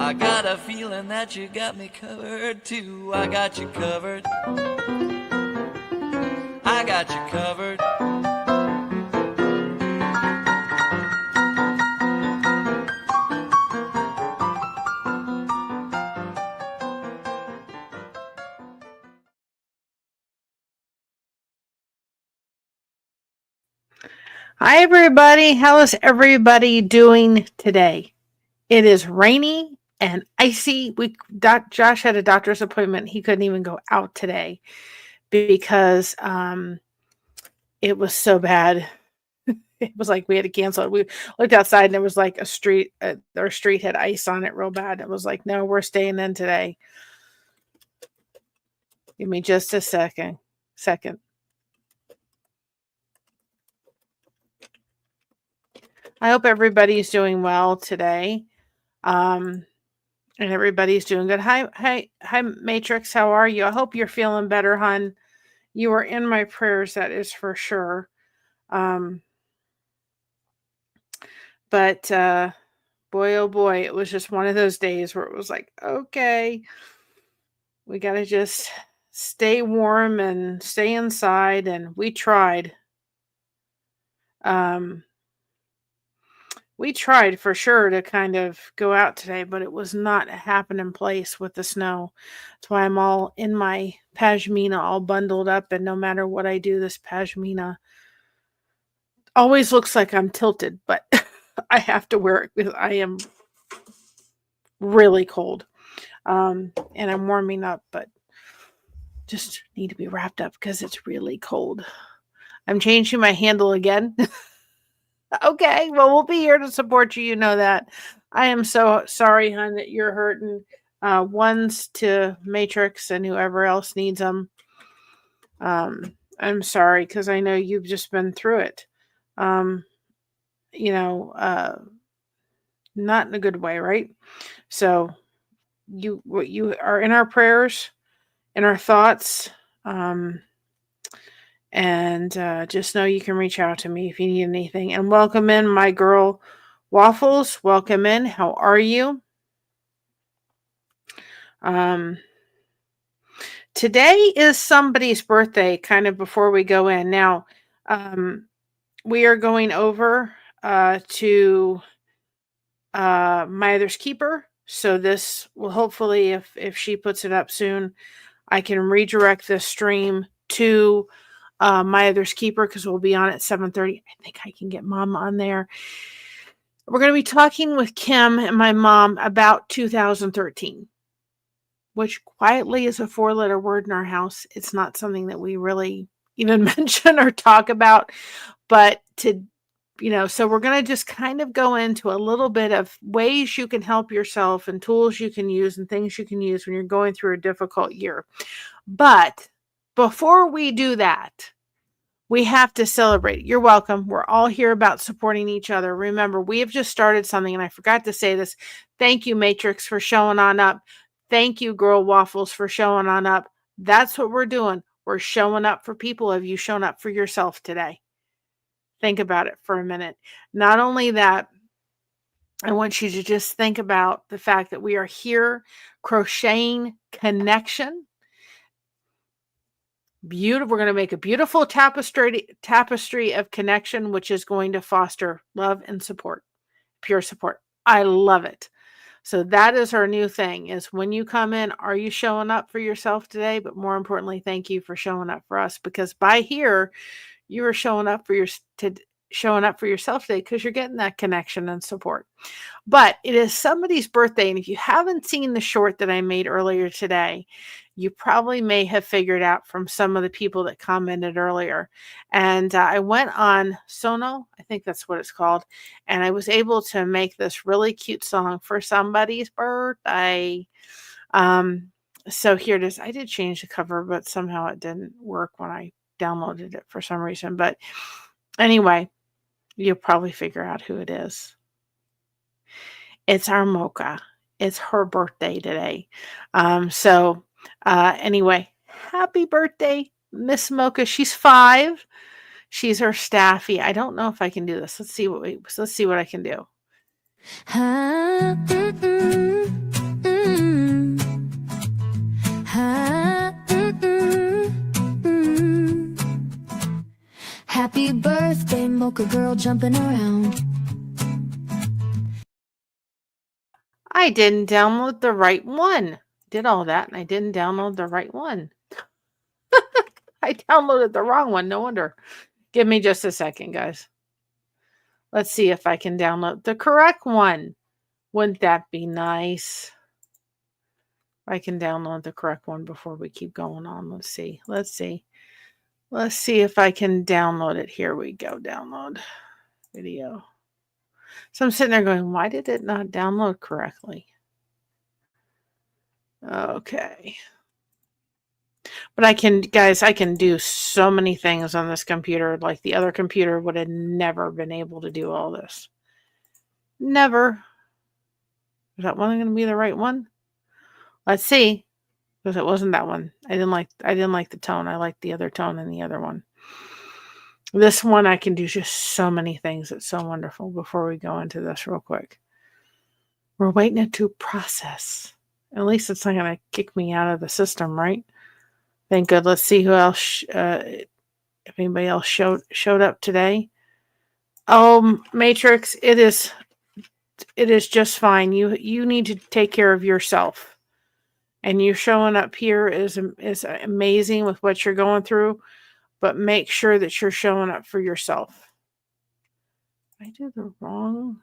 I got a feeling that you got me covered too. I got you covered. I got you covered. Hi, everybody. How is everybody doing today? It is rainy and icy. Josh had a doctor's appointment. He couldn't even go out today because it was so bad. It was like we had to cancel it. We looked outside and it was like our street had ice on it real bad. It was like, no, we're staying in today. Give me just a second. I hope everybody's doing well today. And everybody's doing good. Hi, Matrix. How are you? I hope you're feeling better, hon. You are in my prayers, that is for sure. But boy, oh boy, it was just one of those days where it was like, okay, we got to just stay warm and stay inside. And we tried. We tried for sure to kind of go out today, but it was not a happening place with the snow. That's why I'm all in my pashmina, all bundled up. And no matter what I do, this pashmina always looks like I'm tilted, but I have to wear it because I am really cold. And I'm warming up, but just need to be wrapped up because it's really cold. I'm changing my handle again. Okay, well, we'll be here to support you. You know that. I am so sorry, hon, that you're hurting. Ones to Matrix and whoever else needs them. I'm sorry because I know you've just been through it. Not in a good way, right? So you are in our prayers, in our thoughts. And just know you can reach out to me if you need anything. And welcome in my girl Waffles. Welcome in. How are you? Today is somebody's birthday, kind of before we go in. Now, we are going over to My Other's Keeper. So this will hopefully, if she puts it up soon, I can redirect this stream to My Other's Keeper because we'll be on at 7:30. I think I can get Mom on there. We're going to be talking with Kim and my mom about 2013, which quietly is a 4-letter word in our house. It's not something that we really even mention or talk about, but so we're going to just kind of go into a little bit of ways you can help yourself and tools you can use and things you can use when you're going through a difficult year. But before we do that, we have to celebrate. You're welcome. We're all here about supporting each other. Remember, we have just started something, and I forgot to say this. Thank you, Matrix, for showing on up. Thank you, Girl Waffles, for showing on up. That's what we're doing. We're showing up for people. Have you shown up for yourself today? Think about it for a minute. Not only that, I want you to just think about the fact that we are here crocheting connection. Beautiful. We're going to make a beautiful tapestry of connection, which is going to foster love and support, pure support. I love it. So that is our new thing, is when you come in, are you showing up for yourself today? But more importantly, thank you for showing up for us, because by here, you are showing up for yourself today because you're getting that connection and support. But it is somebody's birthday, and if you haven't seen the short that I made earlier today, you probably may have figured out from some of the people that commented earlier. And I went on Sono, I think that's what it's called, and I was able to make this really cute song for somebody's birthday. So here it is. I did change the cover, but somehow it didn't work when I downloaded it for some reason. But anyway, you'll probably figure out who it is. It's our Mocha. It's her birthday today. Anyway, happy birthday, Miss Mocha. She's 5. She's our staffy. I don't know if I can do this. Let's see what I can do. jumping around. I didn't download the right one. Did all that and I didn't download the right one. I downloaded the wrong one. No wonder. Give me just a second, guys. Let's see if I can download the correct one. Wouldn't that be nice? I can download the correct one before we keep going on. Let's see. Let's see if I can download it. Here we go. Download video. So I'm sitting there going, why did it not download correctly? Okay. But I can, guys, I can do so many things on this computer. Like the other computer would have never been able to do all this. Never. Is that one going to be the right one? Let's see. Because it wasn't that one. I didn't like the tone. I liked the other tone in the other one. This one I can do just so many things. It's so wonderful. Before we go into this real quick. We're waiting it to process. At least it's not going to kick me out of the system, right? Thank God. Let's see who else, if anybody else showed up today. Oh, Matrix, it is just fine. You need to take care of yourself. And you showing up here is amazing with what you're going through, but make sure that you're showing up for yourself. I did the wrong.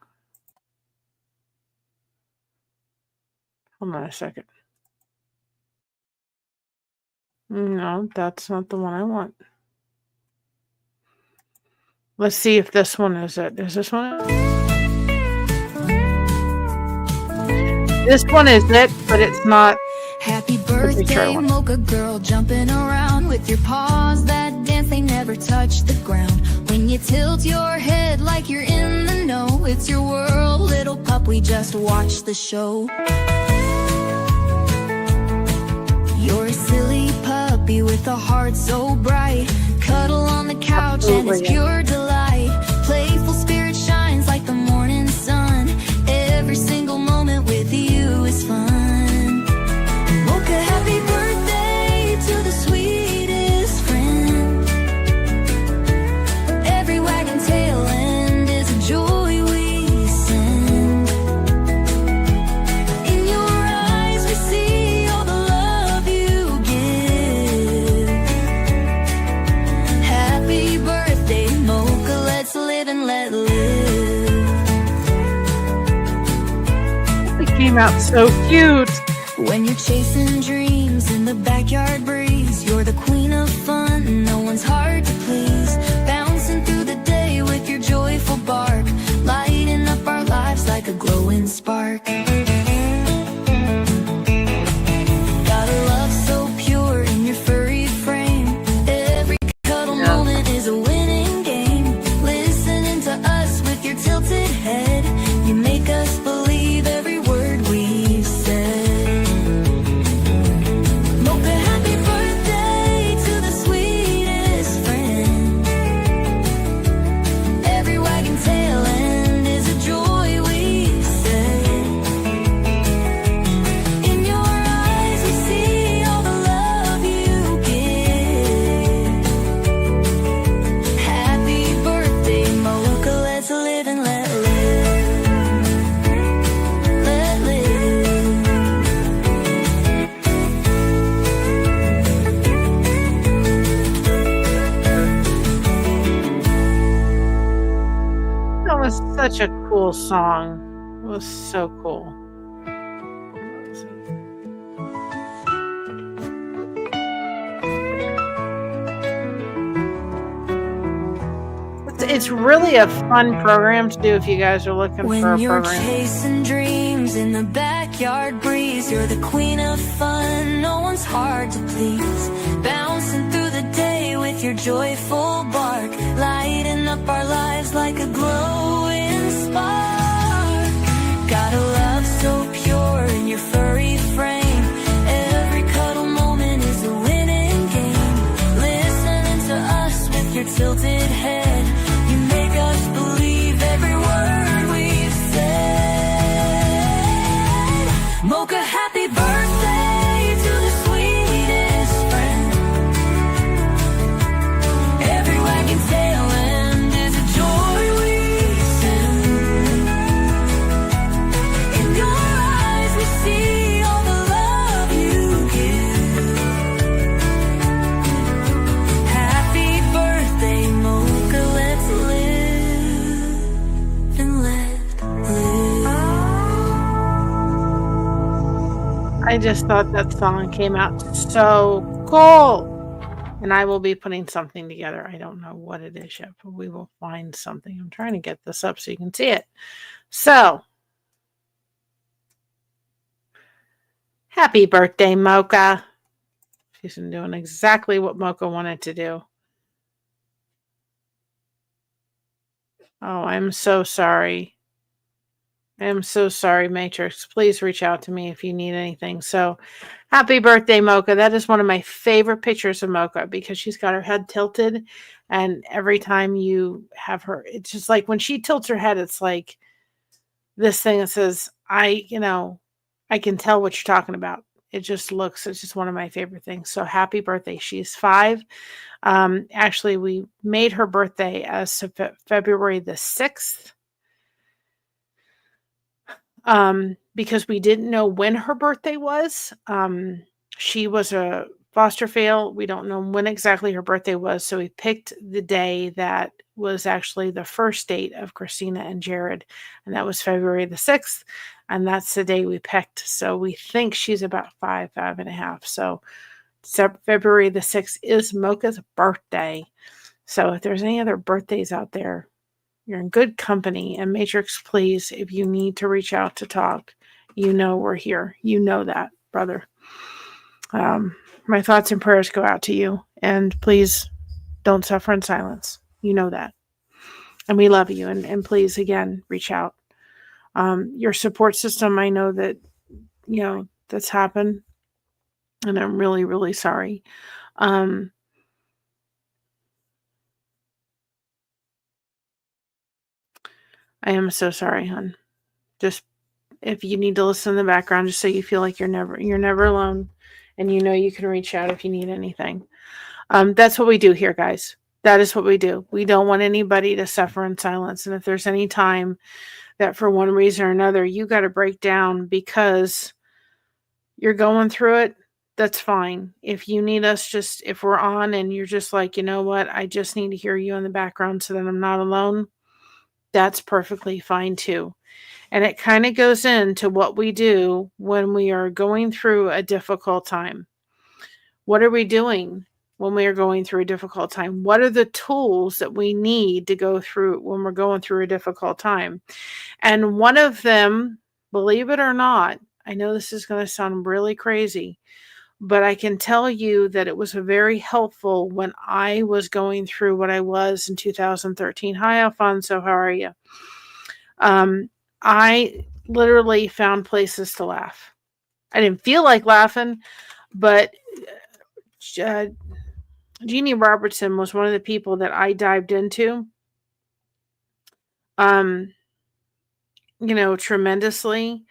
Hold on a second. No, that's not the one I want. Let's see if this one is it. Is this one it? This one is it, but it's not. Happy birthday, mocha girl, jumping around with your paws that dance, they never touch the ground. When you tilt your head like you're in the know, it's your world, little pup, we just watch the show. You're a silly puppy with a heart so bright. Cuddle on the couch and it's pure delight. Playful spirit shines like the morning sun. Every single moment with you is fun. Mocha, happy birthday to the sweetest friend. Every wagging tail end is a joy we send. In your eyes we see all the love you give. Happy birthday, Mocha, let's live and let live. It came out so cute. When you're chasing dreams in the backyard breeze, you're the queen of fun, no one's hard to please. Bouncing through the day with your joyful bark, lighting up our lives like a glowing spark. Got a love so pure in your furry frame. Every cuddle moment is a winning game. Listening to us with your tilted head, you make us believe every word we've said. Mocha, happy birthday to the sweetest friend. Every wagging tail end is a joy we said. In your eyes we see all the love you give. Happy birthday, Mocha, let's live and let live. Let live. That was such a cool song. It was so cool. It's really a fun program to do if you guys are looking for When a you're program. chasing dreams in the backyard breeze, you're the queen of fun, no one's hard to please. Bouncing through the day with your joyful bark, lighting up our lives like a glowing spark. Got a love so pure in your furry frame. Every cuddle moment is a winning game. Listening to us with your tilted head, you make us believe every word we've said. Mocha, happy birthday to the sweetest friend. Every wagging tail end is a joy we I just thought that song came out so cool. And I will be putting something together. I don't know what it is yet, but we will find something. I'm trying to get this up so you can see it. So, happy birthday, Mocha. She's been doing exactly what Mocha wanted to do. Oh, I'm so sorry. I am so sorry, Matrix. Please reach out to me if you need anything. So, happy birthday, Mocha. That is one of my favorite pictures of Mocha because she's got her head tilted. And every time you have her, it's just like when she tilts her head, it's like this thing that says, I can tell what you're talking about. It's just one of my favorite things. So, happy birthday. She's 5. Actually, we made her birthday as February the 6th. Because we didn't know when her birthday was. She was a foster fail. We don't know when exactly her birthday was. So we picked the day that was actually the first date of Christina and Jared. And that was February the 6th. And that's the day we picked. So we think she's about 5.5. So February the 6th is Mocha's birthday. So if there's any other birthdays out there, you're in good company. And Matrix, please, if you need to reach out to talk, we're here. You know that, brother. My thoughts and prayers go out to you. And please don't suffer in silence. You know that. And we love you. And please, again, reach out. Your support system, I know that, that's happened. And I'm really, really sorry. I am so sorry, hon. Just if you need to listen in the background, just so you feel like you're never alone, and you can reach out if you need anything. That's what we do here, guys. That is what we do. We don't want anybody to suffer in silence. And if there's any time that for one reason or another you got to break down because you're going through it, that's fine. If you need us, if we're on and you're just like, you know what, I just need to hear you in the background so that I'm not alone, that's perfectly fine too. And it kind of goes into what we do when we are going through a difficult time. What are we doing when we are going through a difficult time? What are the tools that we need to go through when we're going through a difficult time? And one of them, believe it or not, I know this is going to sound really crazy, but I can tell you that it was very helpful when I was going through what I was in 2013. Hi, Alfonso. How are you? I literally found places to laugh. I didn't feel like laughing, but Jeannie Robertson was one of the people that I dived into, tremendously,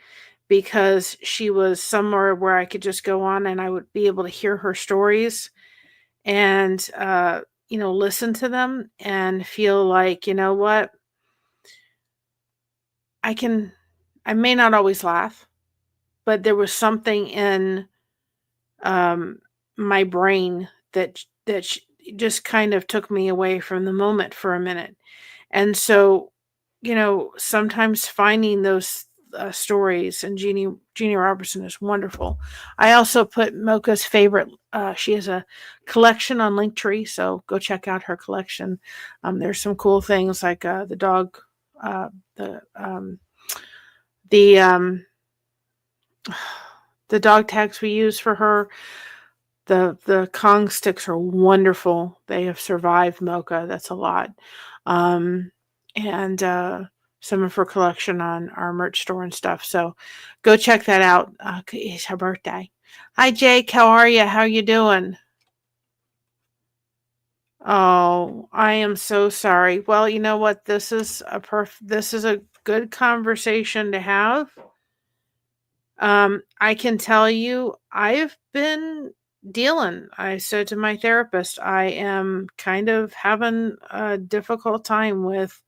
because she was somewhere where I could just go on and I would be able to hear her stories and, listen to them and feel like, you know what? I may not always laugh, but there was something in my brain that just kind of took me away from the moment for a minute. And so, sometimes finding those stories, and Jeannie Robertson is wonderful. I also put Mocha's favorite. She has a collection on Linktree, so go check out her collection. There's some cool things like the dog, the dog tags we use for her. The Kong sticks are wonderful. They have survived Mocha. That's a lot. And some of her collection on our merch store and stuff. So go check that out. It's her birthday. Hi, Jake. How are you? How you doing? Oh, I am so sorry. Well, you know what? This is a good conversation to have. I can tell you, I've been dealing. I said to my therapist, I am kind of having a difficult time with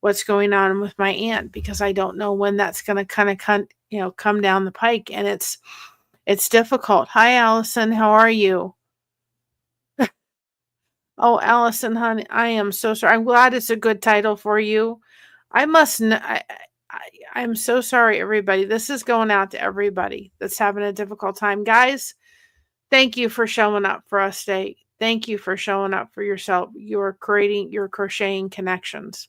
what's going on with my aunt because I don't know when that's going to kind of come down the pike, and it's difficult. Hi, Allison. How are you? Oh, Allison, honey, I am so sorry. I'm glad it's a good title for you. I must. I'm so sorry, everybody. This is going out to everybody that's having a difficult time. Guys, thank you for showing up for us today. Thank you for showing up for yourself. You're crocheting connections.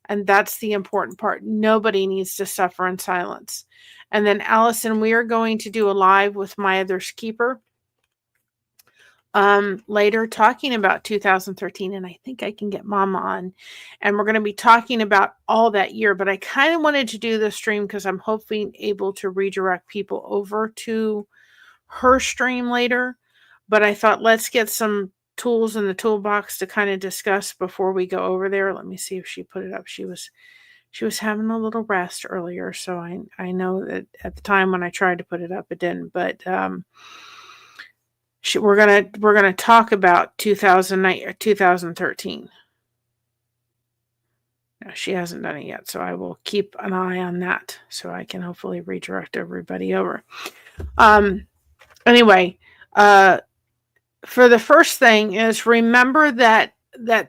And that's the important part. Nobody needs to suffer in silence. And then, Allison, we are going to do a live with My Other's Keeper later, talking about 2013. And I think I can get Mama on. And we're going to be talking about all that year. But I kind of wanted to do this stream because I'm hoping able to redirect people over to her stream later. But I thought, let's get some tools in the toolbox to kind of discuss before we go over there. Let me see if she put it up. She was having a little rest earlier, so I know that at the time when I tried to put it up, it didn't. But we're gonna talk about 2009 or 2013. No, she hasn't done it yet, so I will keep an eye on that so I can hopefully redirect everybody over. Anyway, for the first thing is remember that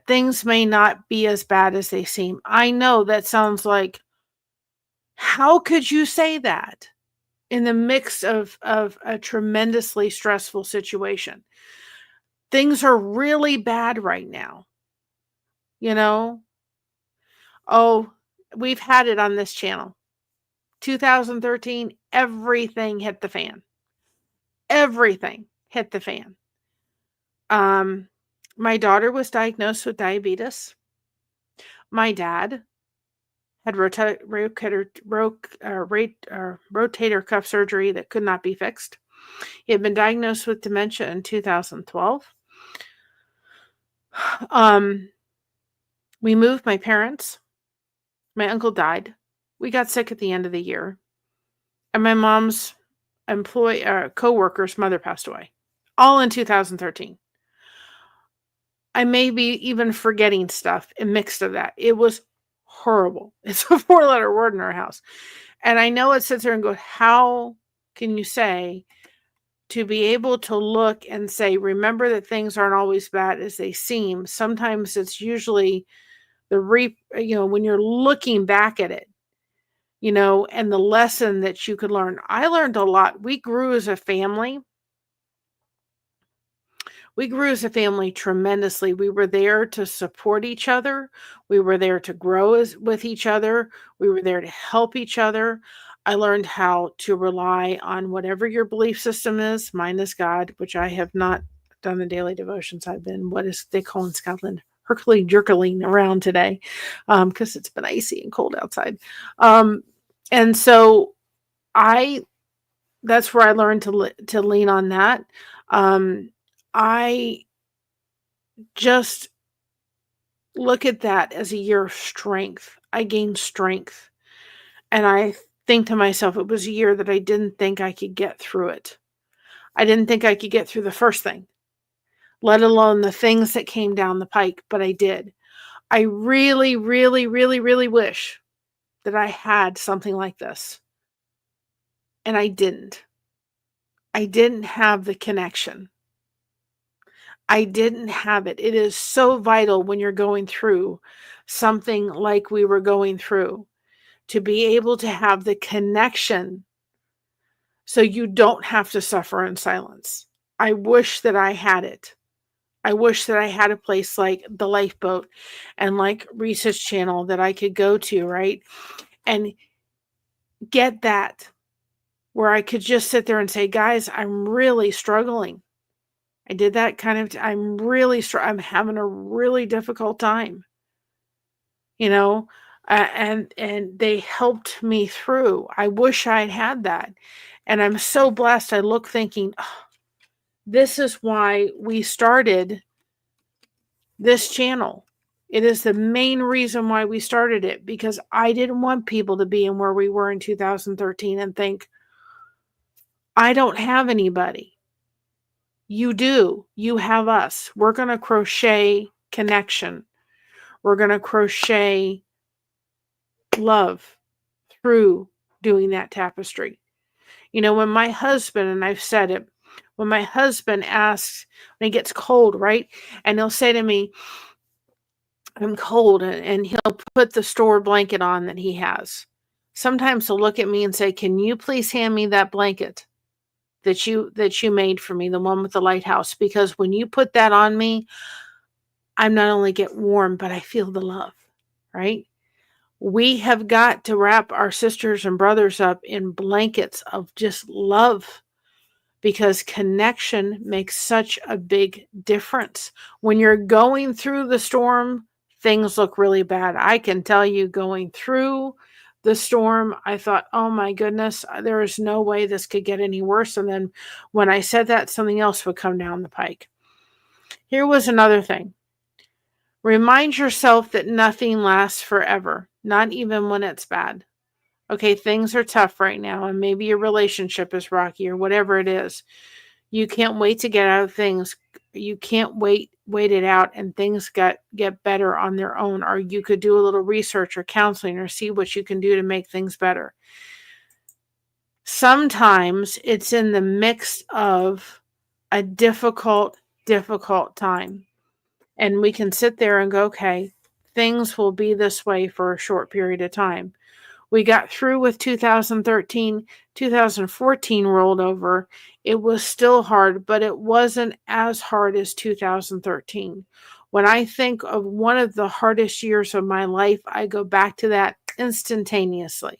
things may not be as bad as they seem. I know that sounds like, how could you say that in the mix of a tremendously stressful situation? Things are really bad right now. You know? Oh, we've had it on this channel. 2013, everything hit the fan. Everything hit the fan. My daughter was diagnosed with diabetes. My dad had rotator cuff surgery that could not be fixed. He had been diagnosed with dementia in 2012. We moved my parents. My uncle died. We got sick at the end of the year. And my mom's co-worker's mother passed away. All in 2013. I may be even forgetting stuff in mixed of that. It was horrible. It's a 4-letter word in our house. And I know it sits there and goes, how can you say, to be able to look and say, remember that things aren't always bad as they seem. Sometimes it's usually when you're looking back at it, and the lesson that you could learn. I learned a lot. We grew as a family. We grew as a family tremendously. We were there to support each other. We were there to grow with each other. We were there to help each other. I learned how to rely on whatever your belief system is. Mine is God, which I have not done the daily devotions. I've been, what is they call in Scotland, jerkling around today because it's been icy and cold outside. And so that's where I learned to lean on that. I just look at that as a year of strength. I gained strength. And I think to myself, it was a year that I didn't think I could get through it. I didn't think I could get through the first thing, let alone the things that came down the pike, but I did. I really, really, really, really wish that I had something like this. And I didn't. I didn't have the connection. I didn't have it. It is so vital when you're going through something like we were going through to be able to have the connection so you don't have to suffer in silence. I wish that I had it. I wish that I had a place like the Lifeboat and like Reese's channel that I could go to, right? And get that where I could just sit there and say, guys, I'm really struggling. I did that kind of, I'm having a really difficult time, and they helped me through. I wish I'd had that. And I'm so blessed. I look thinking, oh, this is why we started this channel. It is the main reason why we started it, because I didn't want people to be in where we were in 2013 and think, I don't have anybody. You do. You have us. We're going to crochet connection. We're going to crochet love through doing that tapestry. When my husband, and I've said it, when my husband asks, when it gets cold, right? And he'll say to me, I'm cold, and he'll put the store blanket on that he has. sometimes will look at me and say, "Can you please hand me that blanket that you made for me, the one with the lighthouse? Because when you put that on me, I'm not only get warm, but I feel the love," right? We have got to wrap our sisters and brothers up in blankets of just love, because connection makes such a big difference. When you're going through the storm, things look really bad. I can tell you, going through the storm, I thought, oh my goodness, there is no way this could get any worse. And then when I said that, something else would come down the pike. Here was another thing. Remind yourself that nothing lasts forever, not even when it's bad. Okay, things are tough right now, and maybe your relationship is rocky or whatever it is. You can't wait to get out of things. You can't wait it out and things get better on their own. Or you could do a little research or counseling or see what you can do to make things better. Sometimes it's in the mix of a difficult time. And we can sit there and go, okay, things will be this way for a short period of time. We got through with 2013, 2014 rolled over. It was still hard, but it wasn't as hard as 2013. When I think of one of the hardest years of my life, I go back to that instantaneously,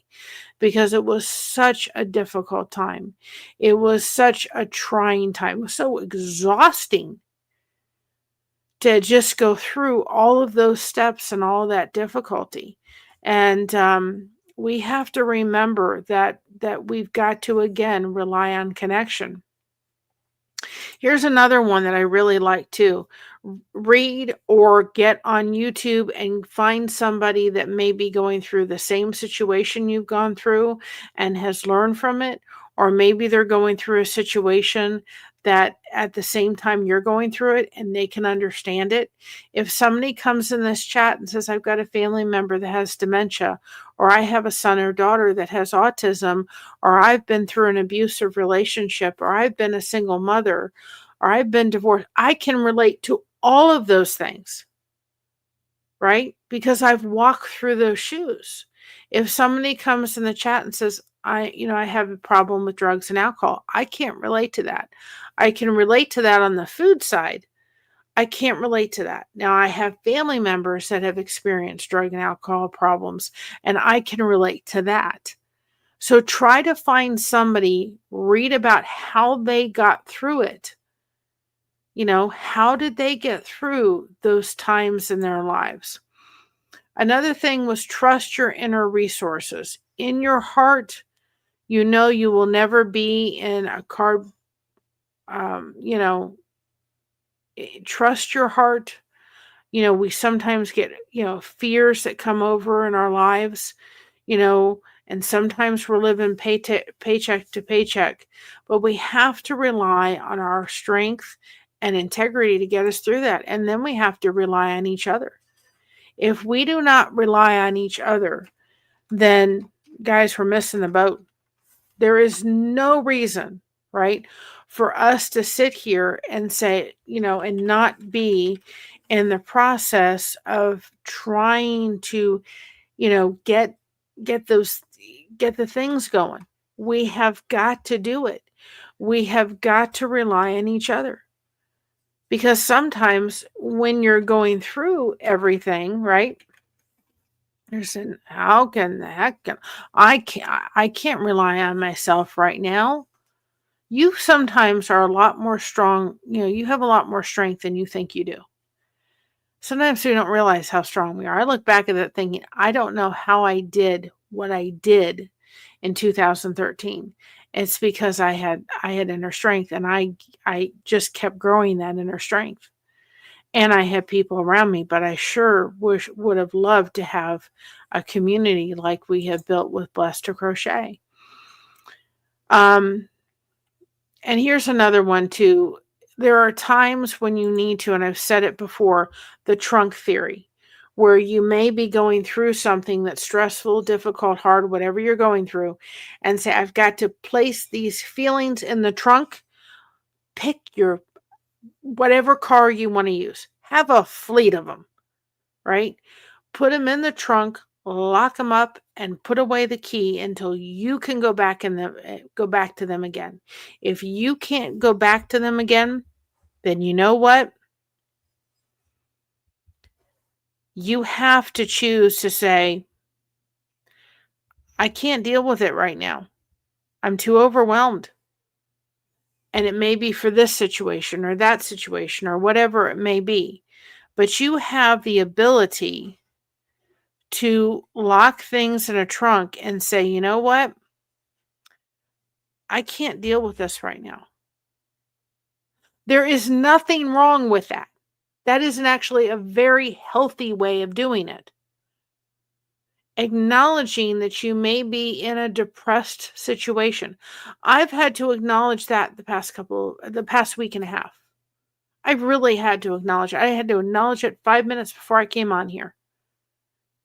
because it was such a difficult time. It was such a trying time. It was so exhausting to just go through all of those steps and all of that difficulty. And we have to remember that we've got to, again, rely on connection. Here's another one that I really like too. Read or get on YouTube and find somebody that may be going through the same situation you've gone through and has learned from it. Or maybe they're going through a situation that at the same time you're going through it and they can understand it. If somebody comes in this chat and says, I've got a family member that has dementia, or I have a son or daughter that has autism, or I've been through an abusive relationship, or I've been a single mother, or I've been divorced, I can relate to all of those things, right? Because I've walked through those shoes. If somebody comes in the chat and says, I have a problem with drugs and alcohol, I can't relate to that. I can relate to that on the food side. I can't relate to that. Now, I have family members that have experienced drug and alcohol problems, and I can relate to that. So try to find somebody, read about how they got through it. How did they get through those times in their lives? Another thing was trust your inner resources. In your heart, you will never be in a card, trust your heart. We sometimes get, fears that come over in our lives, and sometimes we're living paycheck to paycheck, but we have to rely on our strength and integrity to get us through that. And then we have to rely on each other. If we do not rely on each other, then guys, we're missing the boat. There is no reason, right, for us to sit here and say, and not be in the process of trying to, get the things going. We have got to do it. We have got to rely on each other. Because sometimes when you're going through everything, right, you're saying, how can the heck I can't rely on myself right now. You sometimes are a lot more strong. You have a lot more strength than you think you do. Sometimes we don't realize how strong we are. I look back at that thinking, I don't know how I did what I did in 2013. It's because I had inner strength, and I just kept growing that inner strength. And I had people around me, but I sure would have loved to have a community like we have built with Blessed to Crochet. And here's another one too. There are times when you need to, and I've said it before, the trunk theory, where you may be going through something that's stressful, difficult, hard, whatever you're going through, and say, I've got to place these feelings in the trunk. Pick your whatever car you want to use. Have a fleet of them, right? Put them in the trunk, lock them up, and put away the key until you can go back to them again. If you can't go back to them again, then you know what? You have to choose to say, I can't deal with it right now. I'm too overwhelmed. And it may be for this situation or that situation or whatever it may be. But you have the ability to lock things in a trunk and say, you know what? I can't deal with this right now. There is nothing wrong with that. That is actually a very healthy way of doing it. Acknowledging that you may be in a depressed situation. I've had to acknowledge that the past week and a half. I really had to acknowledge it. I had to acknowledge it 5 minutes before I came on here.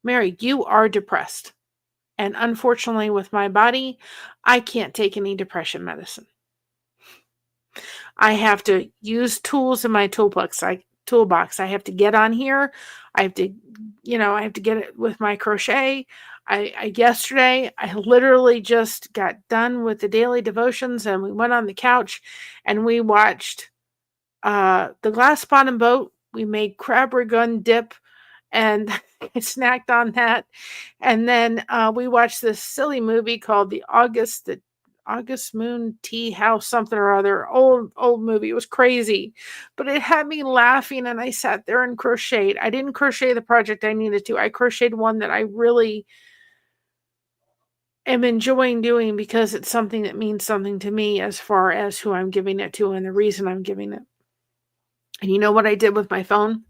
Mary, you are depressed. And unfortunately, with my body, I can't take any depression medicine. I have to use tools in my toolbox. I have to get on here. I have to get it with my crochet. Yesterday, I literally just got done with the daily devotions, and we went on the couch and we watched The Glass Bottom Boat. We made crab ragout dip, and I snacked on that. And then we watched this silly movie called the August Moon Tea House, something or other, old movie. It was crazy, but it had me laughing, and I sat there and crocheted. I didn't crochet the project I needed to. I crocheted one that I really am enjoying doing because it's something that means something to me as far as who I'm giving it to and the reason I'm giving it. And you know what I did with my phone?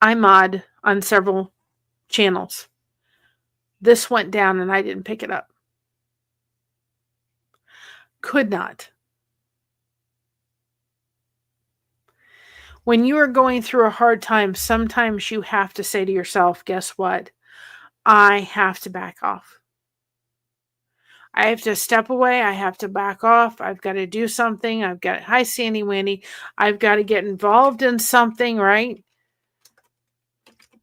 I mod on several channels. This went down and I didn't pick it up. Could not. When you are going through a hard time, sometimes you have to say to yourself, guess what? I have to back off. I have to step away. I have to back off. I've got to do something. Hi, Sandy Wendy. I've got to get involved in something, right?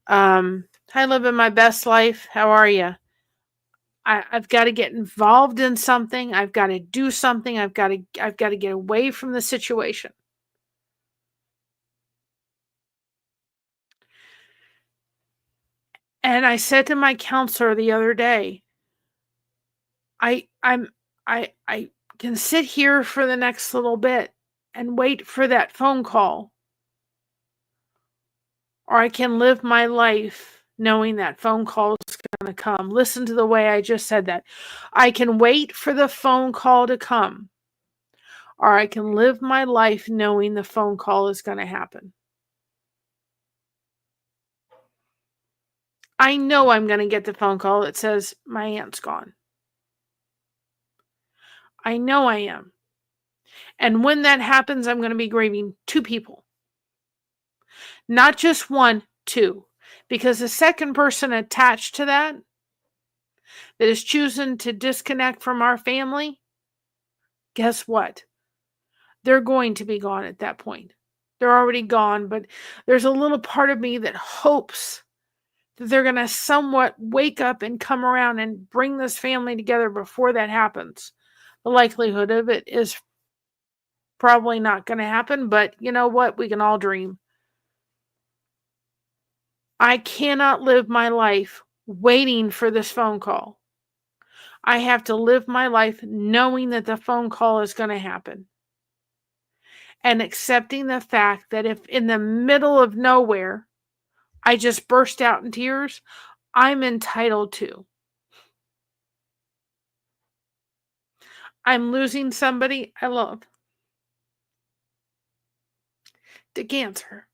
Hi, living my best life. How are you? I've got to get involved in something. I've got to do something. I've got to get away from the situation. And I said to my counselor the other day, I can sit here for the next little bit and wait for that phone call. Or I can live my life knowing that phone call is going to come. Listen to the way I just said that. I can wait for the phone call to come. Or I can live my life knowing the phone call is going to happen. I know I'm going to get the phone call that says my aunt's gone. I know I am. And when that happens, I'm going to be grieving 2 people. Not just 1, 2. Because the second person attached to that is choosing to disconnect from our family, guess what? They're going to be gone at that point. They're already gone, but there's a little part of me that hopes that they're going to somewhat wake up and come around and bring this family together before that happens. The likelihood of it is probably not going to happen, but you know what? We can all dream. I cannot live my life waiting for this phone call. I have to live my life knowing that the phone call is going to happen. And accepting the fact that if in the middle of nowhere, I just burst out in tears, I'm entitled to. I'm losing somebody I love to cancer.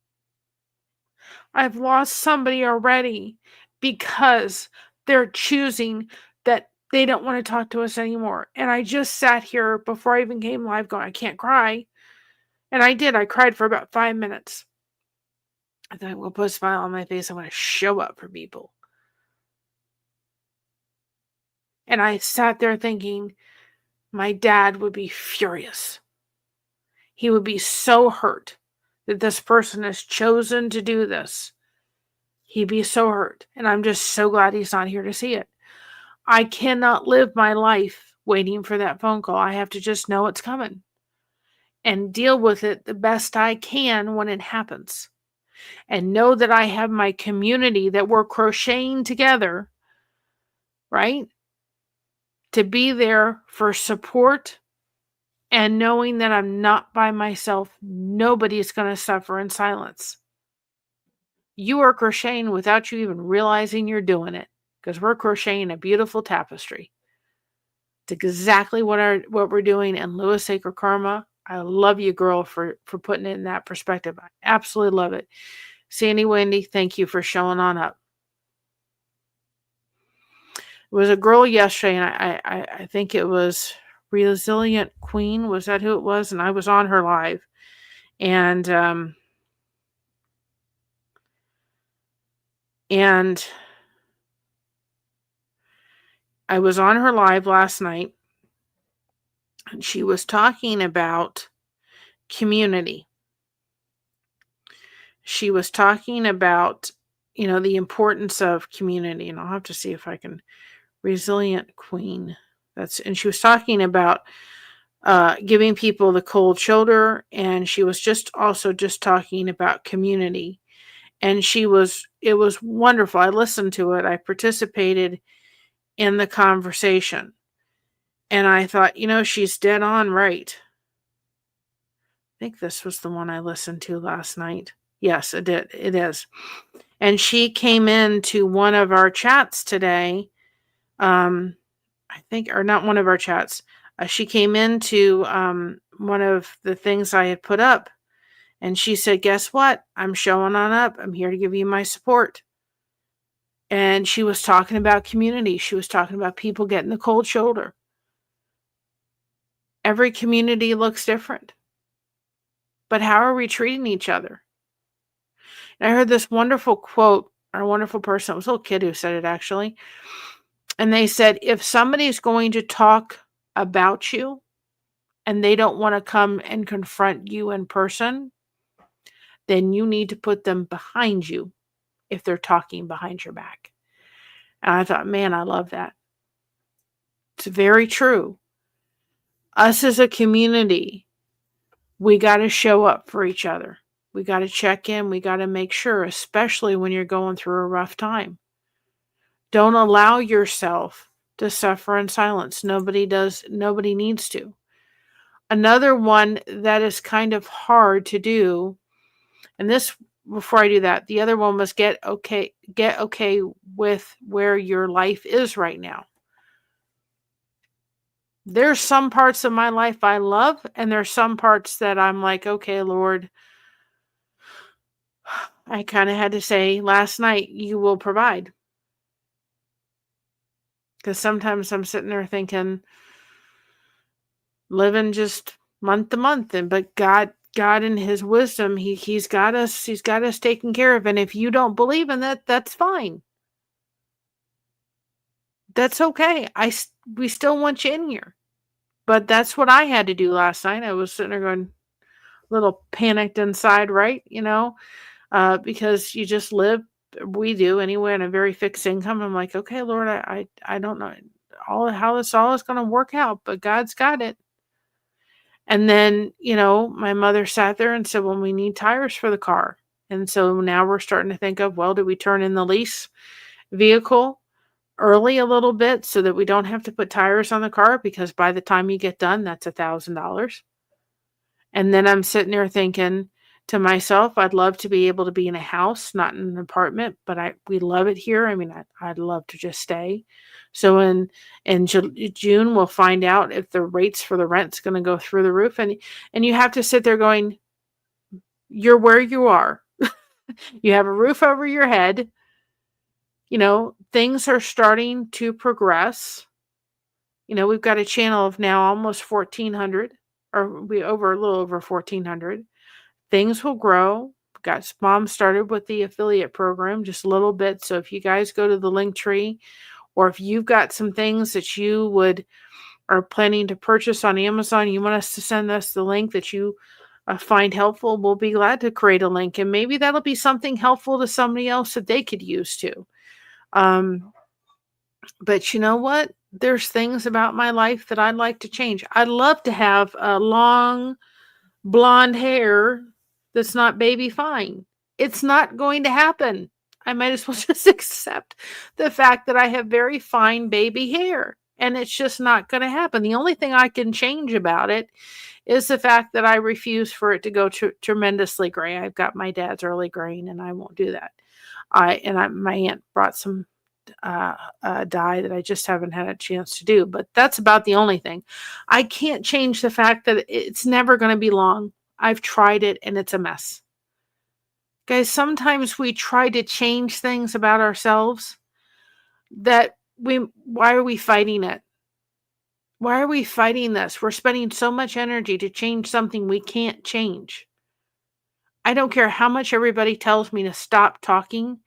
I've lost somebody already because they're choosing that they don't want to talk to us anymore. And I just sat here before I even came live going, I can't cry. And I did. I cried for about 5 minutes. I thought, we'll put a smile on my face. I want to show up for people. And I sat there thinking, my dad would be furious. He would be so hurt that this person has chosen to do this. He'd be so hurt. And I'm just so glad he's not here to see it. I cannot live my life waiting for that phone call. I have to just know it's coming and deal with it the best I can when it happens. And know that I have my community that we're crocheting together, right? To be there for support and knowing that I'm not by myself. Nobody's going to suffer in silence. You are crocheting without you even realizing you're doing it, because we're crocheting a beautiful tapestry. It's exactly what we're doing. And Lewis Sacred Karma, I love you, girl, for putting it in that perspective. I absolutely love it. Sandy Wendy, thank you for showing on up. It was a girl yesterday, and I think it was Resilient Queen. Was that who it was? And I was on her live. And I was on her live last night, and she was talking about community. She was talking about, the importance of community, and I'll have to see if I can. Resilient Queen. And she was talking about giving people the cold shoulder, and she was just talking about community. And it was wonderful. I listened to it. I participated in the conversation. And I thought, she's dead on right. I think this was the one I listened to last night. Yes, it did. It is. And she came into one of our chats today. I think, or not one of our chats. She came into one of the things I had put up. And she said, guess what? I'm showing on up. I'm here to give you my support. And she was talking about community. She was talking about people getting the cold shoulder. Every community looks different. But how are we treating each other? And I heard this wonderful quote, or a wonderful person. It was a little kid who said it, actually. And they said, if somebody's going to talk about you and they don't want to come and confront you in person, then you need to put them behind you if they're talking behind your back. And I thought, man, I love that. It's very true. Us as a community, we got to show up for each other. We got to check in. We got to make sure, especially when you're going through a rough time. Don't allow yourself to suffer in silence. Nobody needs to. Another one that is kind of hard to do, and this, before I do that, the other one was get okay with where your life is right now. There's some parts of my life I love, and there's some parts that I'm like, okay, Lord, I kind of had to say last night, you will provide. Because sometimes I'm sitting there thinking, living just month to month, but God in his wisdom, he's got us taken care of. And if you don't believe in that, that's fine. That's okay. We still want you in here. But that's what I had to do last night. I was sitting there going a little panicked inside, right? Because you just live, we do anyway, on a very fixed income. I'm like, okay, Lord, I don't know how this all is going to work out, but God's got it. And then, my mother sat there and said, well, we need tires for the car. And so now we're starting to think of, well, do we turn in the lease vehicle early a little bit so that we don't have to put tires on the car? Because by the time you get done, that's $1,000. And then I'm sitting there thinking to myself, I'd love to be able to be in a house, not in an apartment, but we love it here. I mean, I'd love to just stay. So in June, we'll find out if the rates for the rent's going to go through the roof. And you have to sit there going, you're where you are. You have a roof over your head. Things are starting to progress. We've got a channel of now almost 1,400, or a little over 1,400. Things will grow. Mom started with the affiliate program just a little bit. So if you guys go to the link tree, or if you've got some things that you are planning to purchase on Amazon, you want us to send us the link that you find helpful, we'll be glad to create a link, and maybe that'll be something helpful to somebody else that they could use too. But you know what? There's things about my life that I'd like to change. I'd love to have a long blonde hair that's not baby fine. It's not going to happen. I might as well just accept the fact that I have very fine baby hair, and it's just not going to happen. The only thing I can change about it is the fact that I refuse for it to go tremendously gray. I've got my dad's early graying, and I won't do that. My aunt brought some dye that I just haven't had a chance to do, but that's about the only thing. I can't change the fact that it's never going to be long. I've tried it and it's a mess. Guys, sometimes we try to change things about ourselves why are we fighting it? Why are we fighting this? We're spending so much energy to change something we can't change. I don't care how much everybody tells me to stop talking.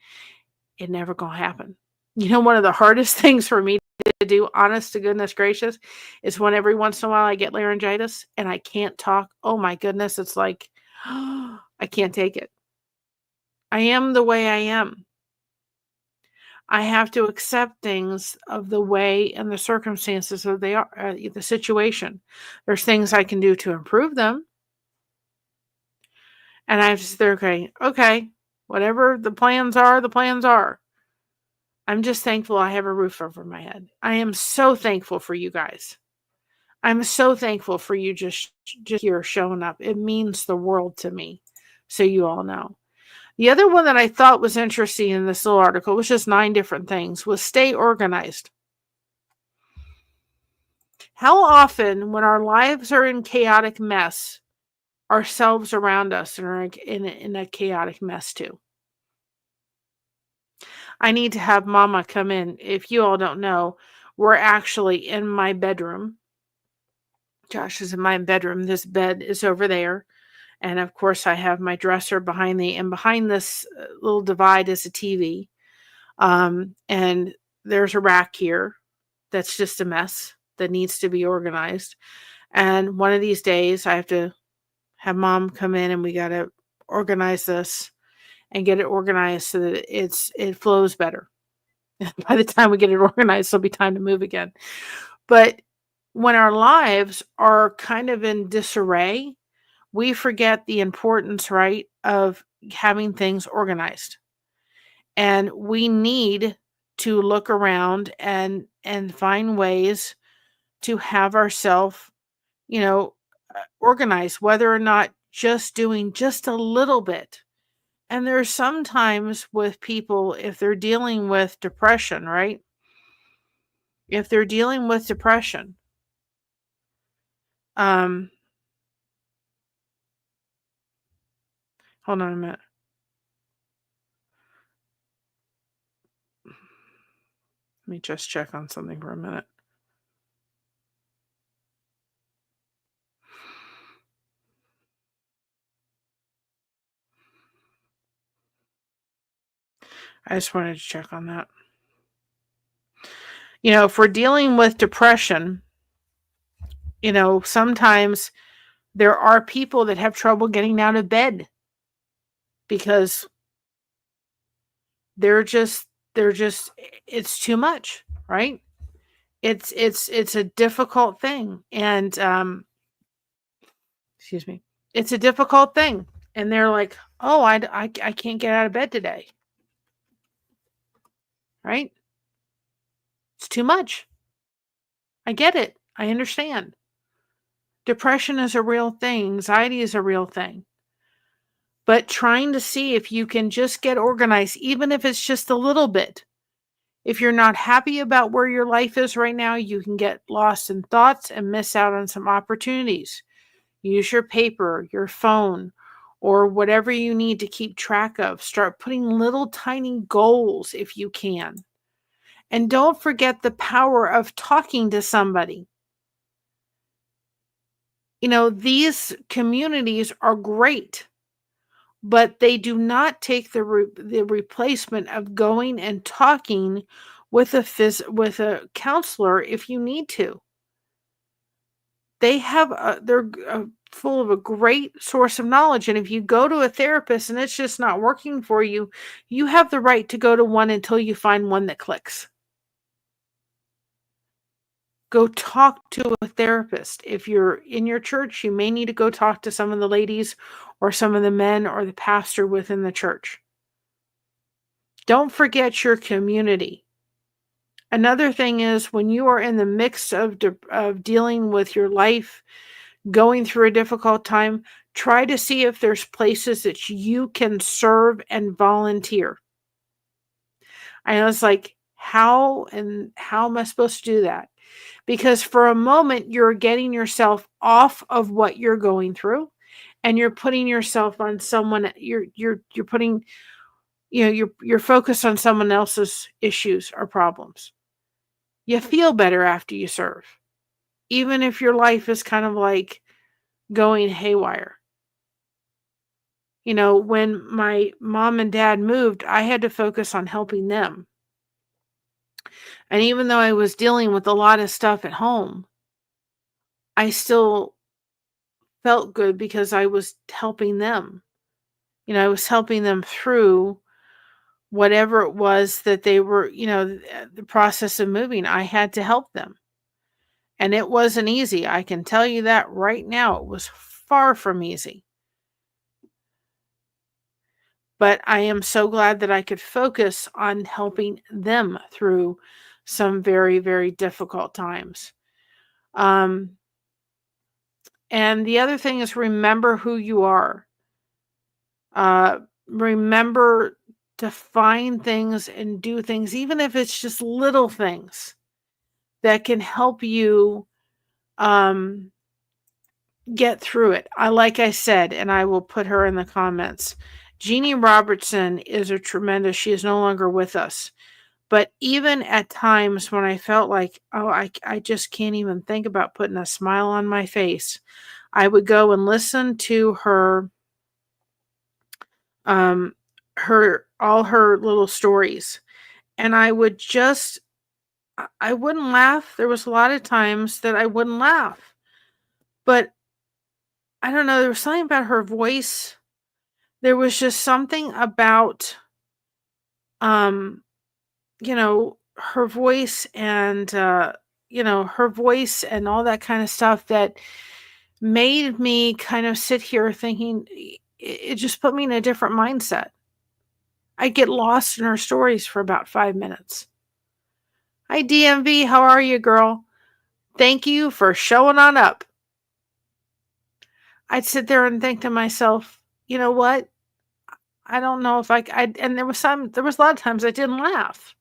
It never gonna happen. You know, one of the hardest things for me to do, honest to goodness gracious, is when every once in a while I get laryngitis and I can't talk. Oh my goodness, it's like, I can't take it. I am the way I am. I have to accept things of the way and the circumstances that they are, the situation. There's things I can do to improve them. And I just, okay, whatever the plans are, the plans are. I'm just thankful I have a roof over my head. I am so thankful for you guys. I'm so thankful for you just here showing up. It means the world to me, so you all know. The other one that I thought was interesting in this little article was just 9 different things, was stay organized. How often when our lives are in chaotic mess, ourselves around us are in a chaotic mess too. I need to have Mama come in. If you all don't know, we're actually in my bedroom. Josh is in my bedroom. This bed is over there. And of course, I have my dresser behind this little divide is a TV. And there's a rack here that's just a mess that needs to be organized. And one of these days, I have to have Mom come in and we got to organize this and get it organized so that it flows better. By the time we get it organized, it'll be time to move again. But when our lives are kind of in disarray, we forget the importance, right, of having things organized. And we need to look around and find ways to have ourselves, organized, whether or not just doing just a little bit. And there's sometimes with people, if they're dealing with depression, right? If they're dealing with depression, hold on a minute. Let me just check on something for a minute. I just wanted to check on that. If we're dealing with depression, sometimes there are people that have trouble getting out of bed because they're just it's too much, right? It's a difficult thing. And excuse me. It's a difficult thing. And they're like, "Oh, I can't get out of bed today." Right? It's too much. I get it. I understand. Depression is a real thing. Anxiety is a real thing. But trying to see if you can just get organized, even if it's just a little bit. If you're not happy about where your life is right now, you can get lost in thoughts and miss out on some opportunities. Use your paper, your phone, or whatever you need to keep track of. Start putting little tiny goals if you can. And don't forget the power of talking to somebody. These communities are great, but they do not take the replacement of going and talking with a counselor if you need to. they're full of a great source of knowledge. And if you go to a therapist and it's just not working for you, you have the right to go to one until you find one that clicks. Go talk to a therapist. If you're in your church, you may need to go talk to some of the ladies or some of the men or the pastor within the church. Don't forget your community. Another thing is, when you are in the mix of dealing with your life, going through a difficult time, try to see if there's places that you can serve and volunteer. I was like, how am I supposed to do that? Because for a moment, you're getting yourself off of what you're going through, and you're putting yourself on someone. You're putting, you're focused on someone else's issues or problems. You feel better after you serve, even if your life is kind of like going haywire. When my mom and dad moved, I had to focus on helping them. And even though I was dealing with a lot of stuff at home, I still felt good because I was helping them. I was helping them through whatever it was that they were, the process of moving. I had to help them. And it wasn't easy. I can tell you that right now. It was far from easy. But I am so glad that I could focus on helping them through some very, very difficult times. And the other thing is, remember who you are. Remember to find things and do things, even if it's just little things that can help you get through it. Like I said, and I will put her in the comments, Jeannie Robertson is she is no longer with us. But even at times when I felt like, I just can't even think about putting a smile on my face, I would go and listen to her, all her little stories. And I wouldn't laugh. There was a lot of times that I wouldn't laugh. But I don't know, there was something about her voice. There was just something about, her voice and, her voice and all that kind of stuff that made me kind of sit here thinking, it just put me in a different mindset. I get lost in her stories for about 5 minutes. Hi, DMV. How are you, girl? Thank you for showing on up. I'd sit there and think to myself, you know what? I don't know if and there was a lot of times I didn't laugh.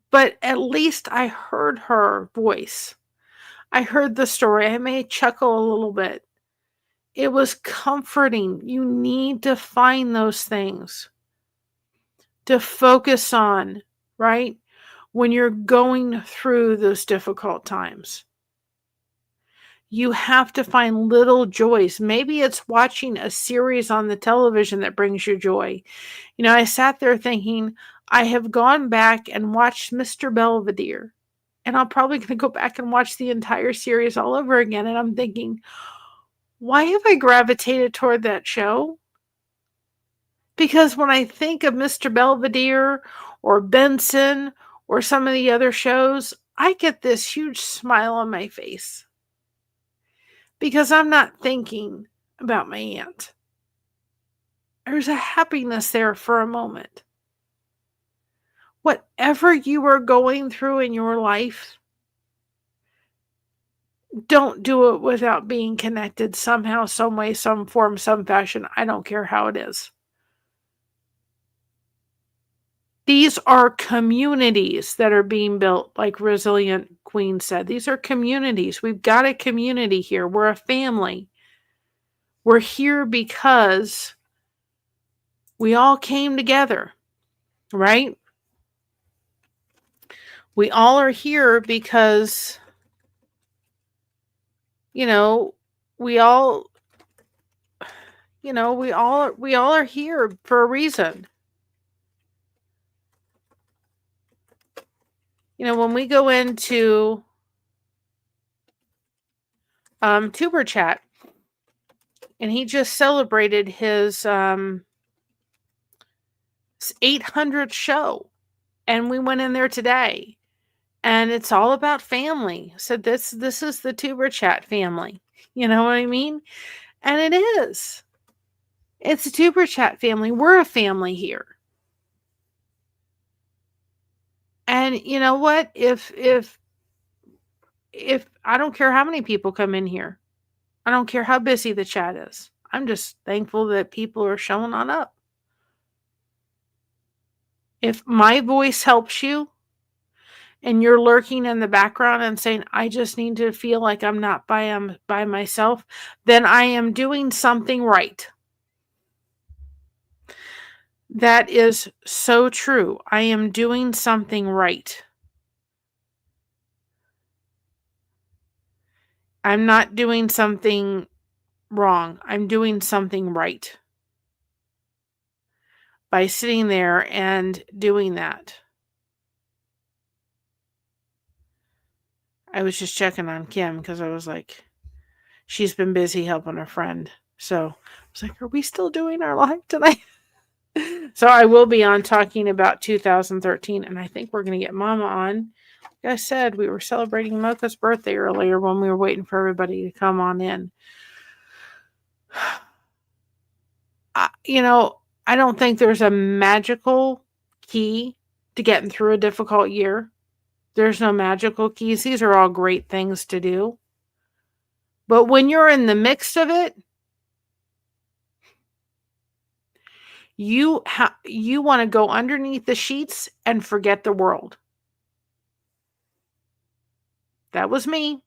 But at least I heard her voice. I heard the story. I may chuckle a little bit. It was comforting. You need to find those things to focus on, right? When you're going through those difficult times. You have to find little joys. Maybe it's watching a series on the television that brings you joy. I sat there thinking, I have gone back and watched Mr. Belvedere, and I'm probably going to go back and watch the entire series all over again. And I'm thinking, why have I gravitated toward that show? Because when I think of Mr. Belvedere or Benson or some of the other shows, I get this huge smile on my face. Because I'm not thinking about my aunt. There's a happiness there for a moment. Whatever you are going through in your life, don't do it without being connected somehow, some way, some form, some fashion. I don't care how it is. These are communities that are being built, like Resilient Queen said. These are communities. We've got a community here. We're a family. We're here because we all came together, right? We all are here because, we all are here for a reason. when we go into Tuber Chat, and he just celebrated his 800th show, and we went in there today, and it's all about family. So this is the Tuber Chat family. You know what I mean? And it is. It's a Tuber Chat family. We're a family here. And you know what? If I don't care how many people come in here, I don't care how busy the chat is. I'm just thankful that people are showing on up. If my voice helps you and you're lurking in the background and saying, I just need to feel like I'm not by myself, then I am doing something right. That is so true. I am doing something right. I'm not doing something wrong. I'm doing something right by sitting there and doing that. I was just checking on Kim because I was like, she's been busy helping a friend. So I was like, are we still doing our live tonight? So I will be on talking about 2013, and I think we're going to get Mama on. Like I said, we were celebrating Mocha's birthday earlier when we were waiting for everybody to come on in. I don't think there's a magical key to getting through a difficult year. There's no magical keys. These are all great things to do. But when you're in the mix of it, you want to go underneath the sheets and forget the world. That was me.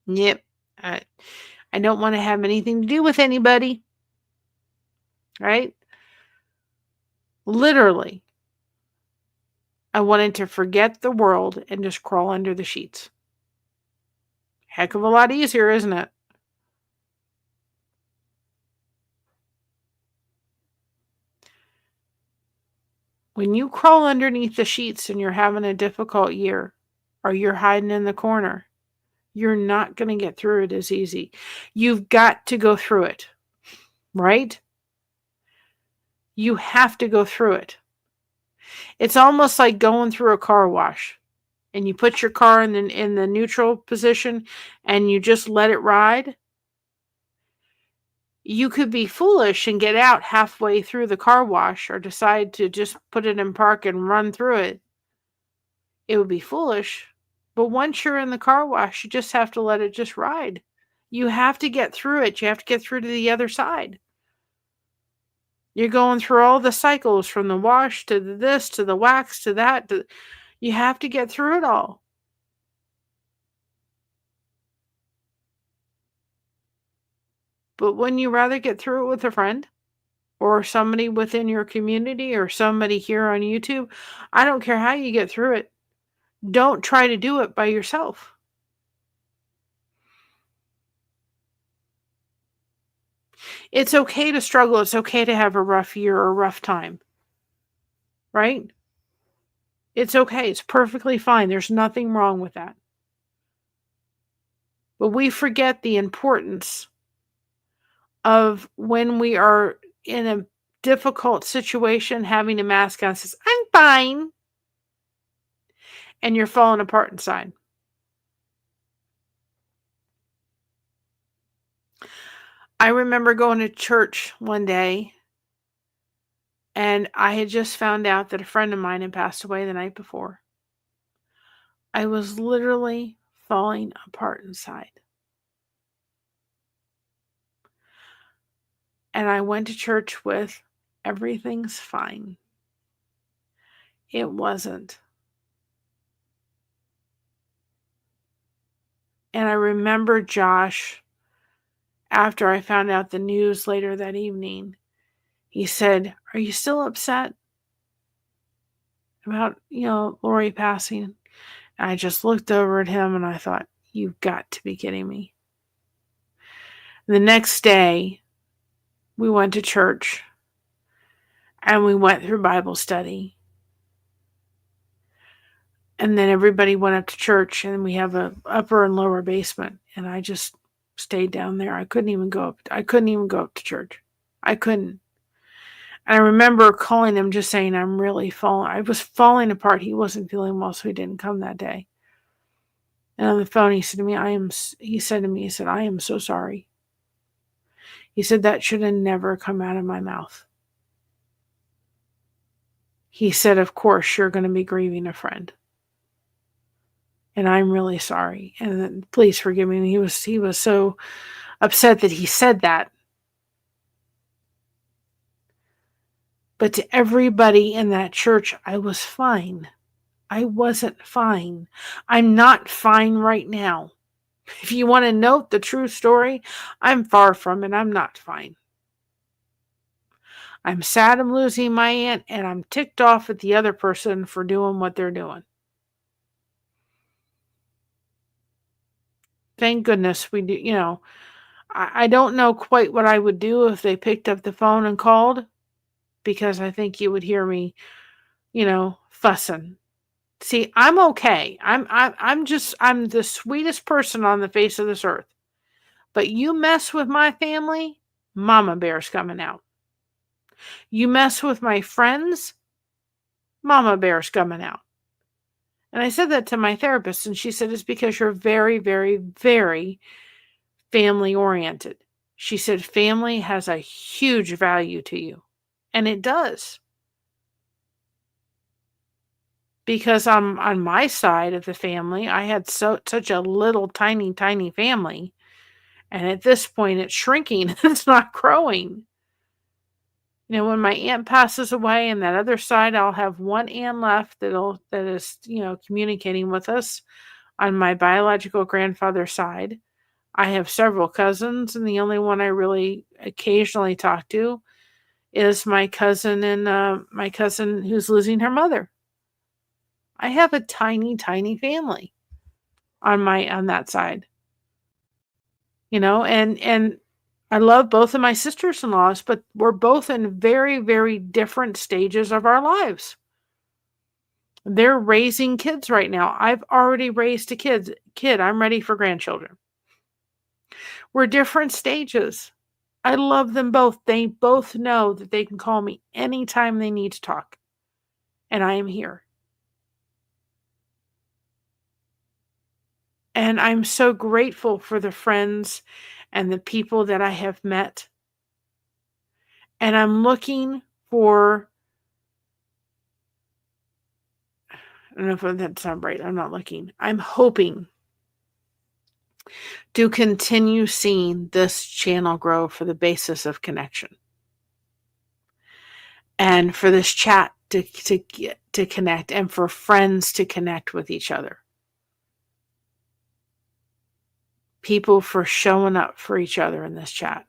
Yep. I don't want to have anything to do with anybody. Right? Literally. I wanted to forget the world and just crawl under the sheets. Heck of a lot easier, isn't it? When you crawl underneath the sheets and you're having a difficult year, or you're hiding in the corner, you're not going to get through it as easy. You've got to go through it, right? You have to go through it. It's almost like going through a car wash, and you put your car in the neutral position and you just let it ride. You could be foolish and get out halfway through the car wash, or decide to just put it in park and run through it. It would be foolish. But once you're in the car wash, you just have to let it just ride. You have to get through it. You have to get through to the other side. You're going through all the cycles, from the wash to the this to the wax to that. You have to get through it all. But wouldn't you rather get through it with a friend? Or somebody within your community, or somebody here on YouTube? I don't care how you get through it. Don't try to do it by yourself. It's okay to struggle. It's okay to have a rough year or a rough time. Right? It's okay. It's perfectly fine. There's nothing wrong with that. But we forget the importance of, when we are in a difficult situation, having a mask on, says, I'm fine. And you're falling apart inside. I remember going to church one day, and I had just found out that a friend of mine had passed away the night before. I was literally falling apart inside. And I went to church with, everything's fine. It wasn't. And I remember Josh, after I found out the news later that evening, he said, are you still upset about, Lori passing? And I just looked over at him and I thought, you've got to be kidding me. The next day, we went to church and we went through Bible study. And then everybody went up to church, and we have a upper and lower basement. And I just stayed down there. I couldn't even go up to church. I couldn't. And I remember calling him, just saying, I'm really falling. I was falling apart. He wasn't feeling well, so he didn't come that day. And on the phone, he said to me, I am so sorry. He said, that should have never come out of my mouth. He said, of course, you're going to be grieving a friend. And I'm really sorry. And please forgive me. He was so upset that he said that. But to everybody in that church, I was fine. I wasn't fine. I'm not fine right now. If you want to note the true story, I'm far from it. I'm not fine. I'm sad I'm losing my aunt, and I'm ticked off at the other person for doing what they're doing. Thank goodness we do, I don't know quite what I would do if they picked up the phone and called, because I think you would hear me, fussing. See, I'm okay. I'm the sweetest person on the face of this earth. But you mess with my family, Mama Bear's coming out. You mess with my friends, Mama Bear's coming out. And I said that to my therapist, and she said, it's because you're very, very, very family oriented. She said, family has a huge value to you. And it does. Because on my side of the family, I had such a little tiny, tiny family. And at this point, it's shrinking. It's not growing. When my aunt passes away, and that other side, I'll have one aunt left that is, communicating with us on my biological grandfather's side. I have several cousins, and the only one I really occasionally talk to is my cousin and my cousin who's losing her mother. I have a tiny, tiny family on that side. And I love both of my sisters-in-laws, but we're both in very, very different stages of our lives. They're raising kids right now. I've already raised a kid. I'm ready for grandchildren. We're different stages. I love them both. They both know that they can call me anytime they need to talk. And I am here. And I'm so grateful for the friends and the people that I have met. And I'm looking for, I don't know if that sounds right. I'm not looking. I'm hoping to continue seeing this channel grow for the basis of connection. And for this chat to connect, and for friends to connect with each other. People for showing up for each other in this chat.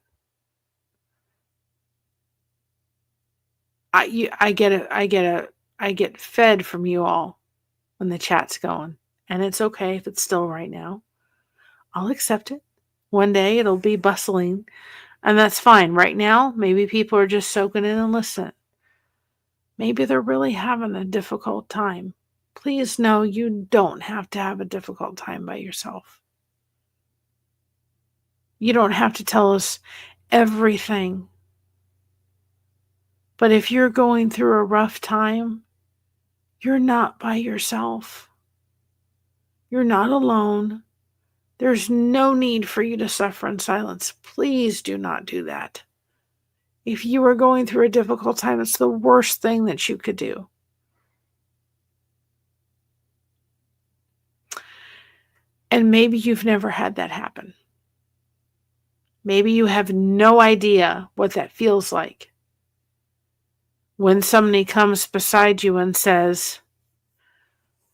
I get fed from you all when the chat's going. And it's okay if it's still right now. I'll accept it. One day it'll be bustling, and that's fine. Right now, maybe people are just soaking in and listening. Maybe they're really having a difficult time. Please know you don't have to have a difficult time by yourself. You don't have to tell us everything. But if you're going through a rough time, you're not by yourself. You're not alone. There's no need for you to suffer in silence. Please do not do that. If you are going through a difficult time, it's the worst thing that you could do. And maybe you've never had that happen. Maybe you have no idea what that feels like. When somebody comes beside you and says,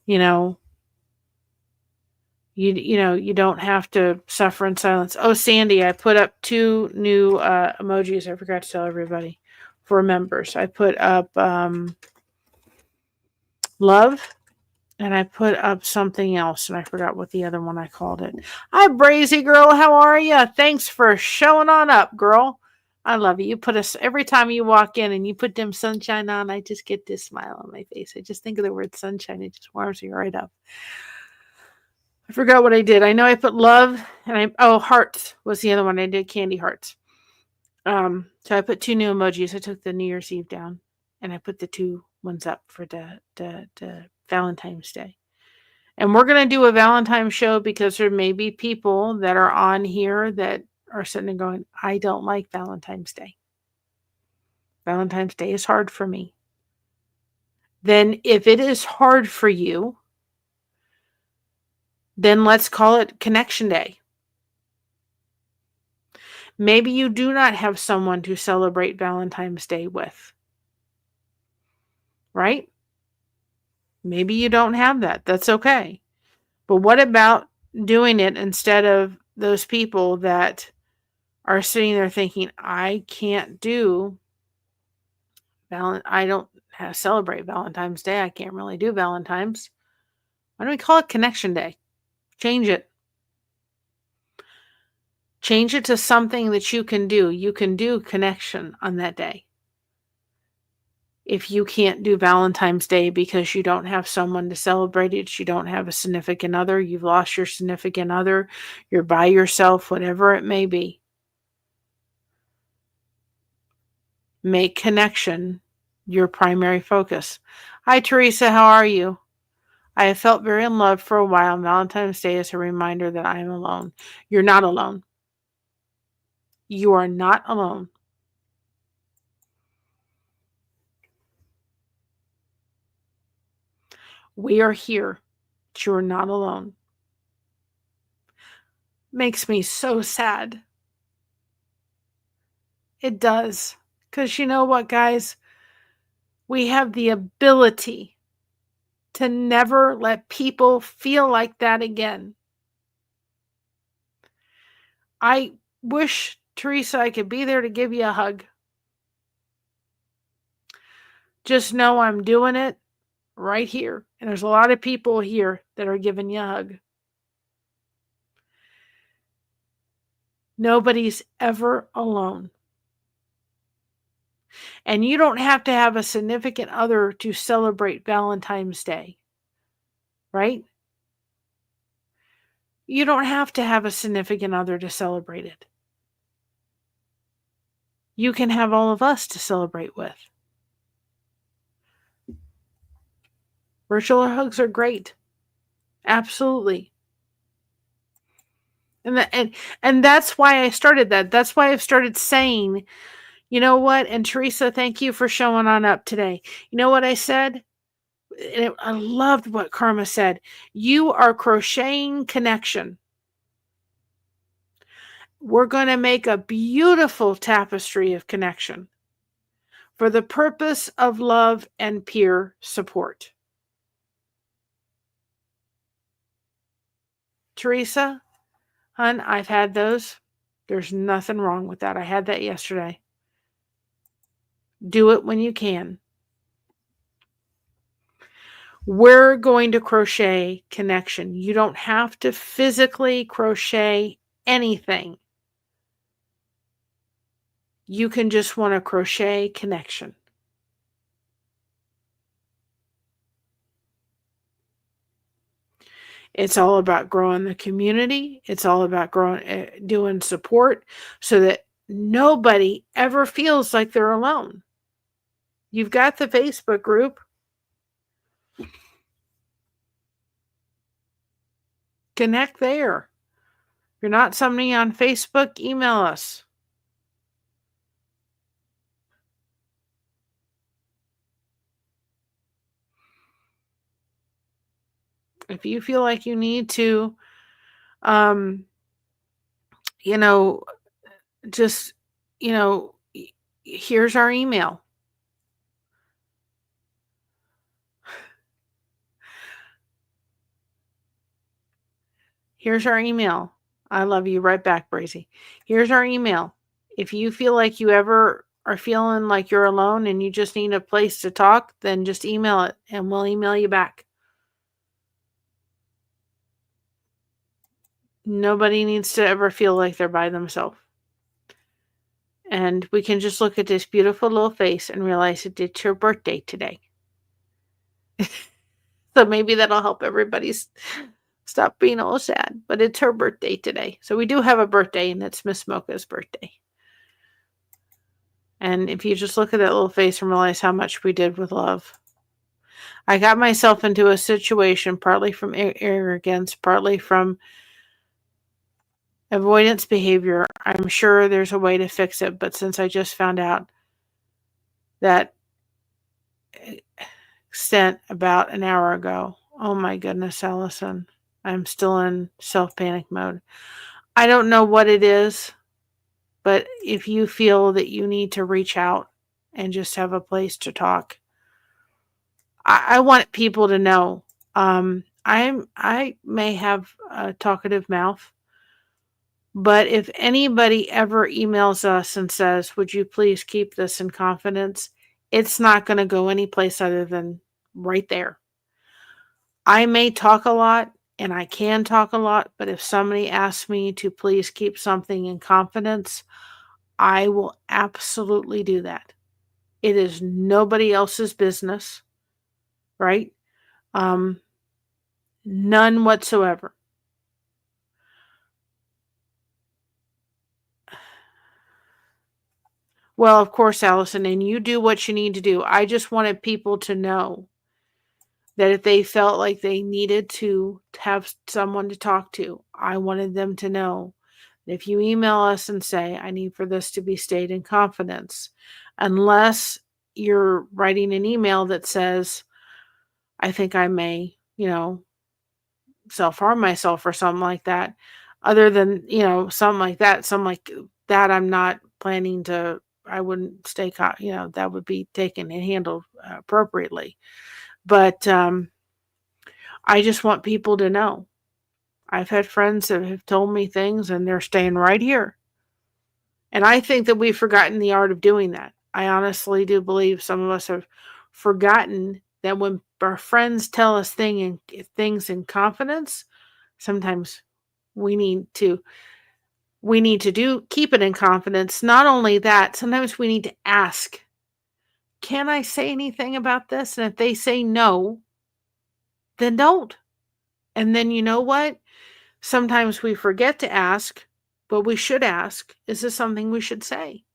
you don't have to suffer in silence. Oh, Sandy, I put up 2 new emojis. I forgot to tell everybody for members. I put up love, and I put up something else, and I forgot what the other one I called it. Hi, Brazy girl. How are you? Thanks for showing on up, girl. I love you. You put us every time you walk in and you put them sunshine on, I just get this smile on my face. I just think of the word sunshine. It just warms me right up. I forgot what I did. I know I put love and hearts was the other one. I did candy hearts. So I put 2 new emojis. I took the New Year's Eve down and I put the 2 ones up for the Valentine's Day. And we're going to do a Valentine's show because there may be people that are on here that are sitting and going, I don't like Valentine's Day. Valentine's Day is hard for me. Then if it is hard for you, then let's call it Connection Day. Maybe you do not have someone to celebrate Valentine's Day with. Right? Maybe you don't have that. That's okay. But what about doing it instead of those people that are sitting there thinking, I can't do I don't celebrate Valentine's Day. I can't really do Valentine's. Why don't we call it Connection Day? Change it. Change it to something that you can do. You can do connection on that day. If you can't do Valentine's Day because you don't have someone to celebrate it, you don't have a significant other, you've lost your significant other, you're by yourself, whatever it may be. Make connection your primary focus. Hi, Teresa. How are you? I have felt very in love for a while. Valentine's Day is a reminder that I am alone. You're not alone. You are not alone. We are here. But you are not alone. Makes me so sad. It does. Because you know what, guys? We have the ability to never let people feel like that again. I wish, Teresa, I could be there to give you a hug. Just know I'm doing it right here. And there's a lot of people here that are giving you a hug. Nobody's ever alone. And you don't have to have a significant other to celebrate Valentine's Day, right? You don't have to have a significant other to celebrate it. You can have all of us to celebrate with. Virtual hugs are great. Absolutely. And that's why I started that. That's why I've started saying, you know what? And Teresa, thank you for showing on up today. You know what I said? I loved what Karma said. You are crocheting connection. We're going to make a beautiful tapestry of connection for the purpose of love and peer support. Teresa, hon, I've had those. There's nothing wrong with that. I had that yesterday. Do it when you can. We're going to crochet connection. You don't have to physically crochet anything. You can just want to crochet connection. It's all about growing the community. It's all about doing support so that nobody ever feels like they're alone. You've got the Facebook group. Connect there. If you're not somebody on Facebook, email us. If you feel like you need to, just, here's our email. Here's our email. I love you right back, Brazy. Here's our email. If you feel like you ever are feeling like you're alone and you just need a place to talk, then just email it and we'll email you back. Nobody needs to ever feel like they're by themselves. And we can just look at this beautiful little face and realize that it's your birthday today. So maybe that'll help everybody stop being all sad. But it's her birthday today. So we do have a birthday, and it's Miss Mocha's birthday. And if you just look at that little face and realize how much we did with love. I got myself into a situation partly from arrogance, partly from avoidance behavior. I'm sure there's a way to fix it, but since I just found out that extent about an hour ago, oh my goodness, Allison, I'm still in self-panic mode. I don't know what it is, but if you feel that you need to reach out and just have a place to talk, I want people to know. I may have a talkative mouth, but if anybody ever emails us and says, would you please keep this in confidence, it's not going to go anyplace other than right there. I may talk a lot, and I can talk a lot, but if somebody asks me to please keep something in confidence, I will absolutely do that. It is nobody else's business, right? None whatsoever. Well, of course, Allison, and you do what you need to do. I just wanted people to know that if they felt like they needed to have someone to talk to, I wanted them to know that if you email us and say, I need for this to be stayed in confidence, unless you're writing an email that says, I think I may, self-harm myself or something like that. Other than, something like that, I'm not planning to, I wouldn't stay, that would be taken and handled appropriately. But I just want people to know. I've had friends that have told me things and they're staying right here. And I think that we've forgotten the art of doing that. I honestly do believe some of us have forgotten that when our friends tell us things in confidence, sometimes we need to keep it in confidence. Not only that, sometimes we need to ask, can I say anything about this? And if they say no, then don't. And then you know what? Sometimes we forget to ask, but we should ask, is this something we should say?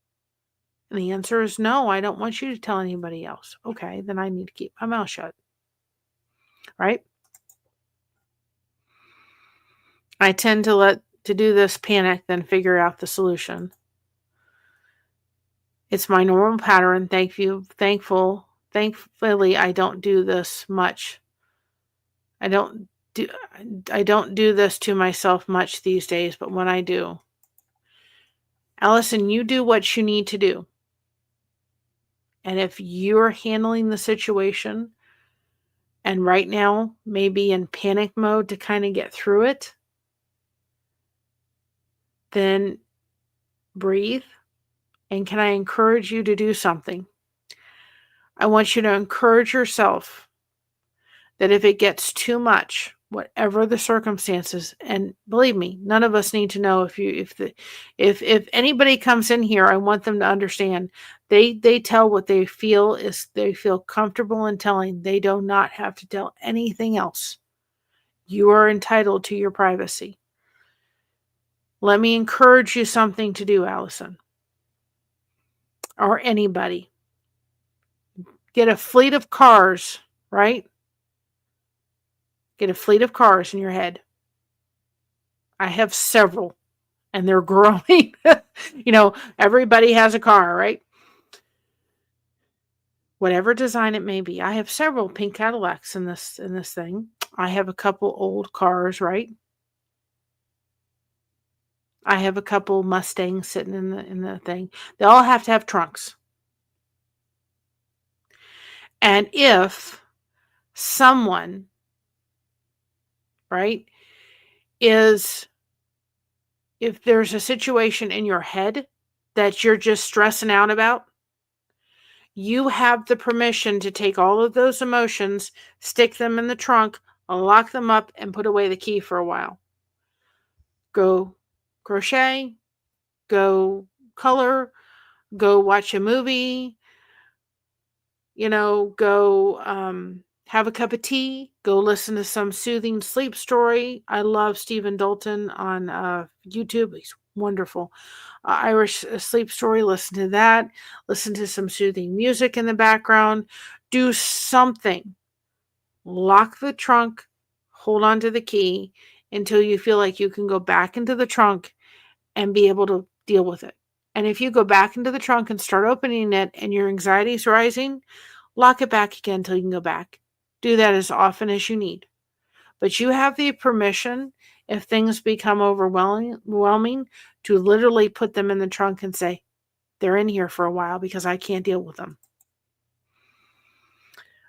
And the answer is no, I don't want you to tell anybody else. Okay, then I need to keep my mouth shut. Right? I tend to do this panic, then figure out the solution. It's my normal pattern. Thankfully, I don't do this much. I don't do this to myself much these days, but when I do, Allison, you do what you need to do. And if you're handling the situation and right now maybe in panic mode to kind of get through it, then breathe. And can I encourage you to do something? I want you to encourage yourself that if it gets too much, whatever the circumstances, and believe me, none of us need to know if anybody comes in here, I want them to understand they tell what they feel comfortable in telling. They do not have to tell anything else. You are entitled to your privacy. Let me encourage you something to do, Allison. Or anybody. Get a fleet of cars, right? Get a fleet of cars in your head. I have several, and they're growing. Everybody has a car, right? Whatever design it may be. I have several pink Cadillacs in this thing. I have a couple old cars, right? I have a couple Mustangs sitting in the thing. They all have to have trunks. And if someone, right, if there's a situation in your head that you're just stressing out about, you have the permission to take all of those emotions, stick them in the trunk, lock them up, and put away the key for a while. Go crochet, go color, go watch a movie, go have a cup of tea, go listen to some soothing sleep story. I love Stephen Dalton on YouTube. He's wonderful. Irish sleep story. Listen to that. Listen to some soothing music in the background. Do something. Lock the trunk. Hold on to the key until you feel like you can go back into the trunk and be able to deal with it. And if you go back into the trunk and start opening it and your anxiety is rising, lock it back again until you can go back. Do that as often as you need. But you have the permission, if things become overwhelming, to literally put them in the trunk and say, they're in here for a while because I can't deal with them.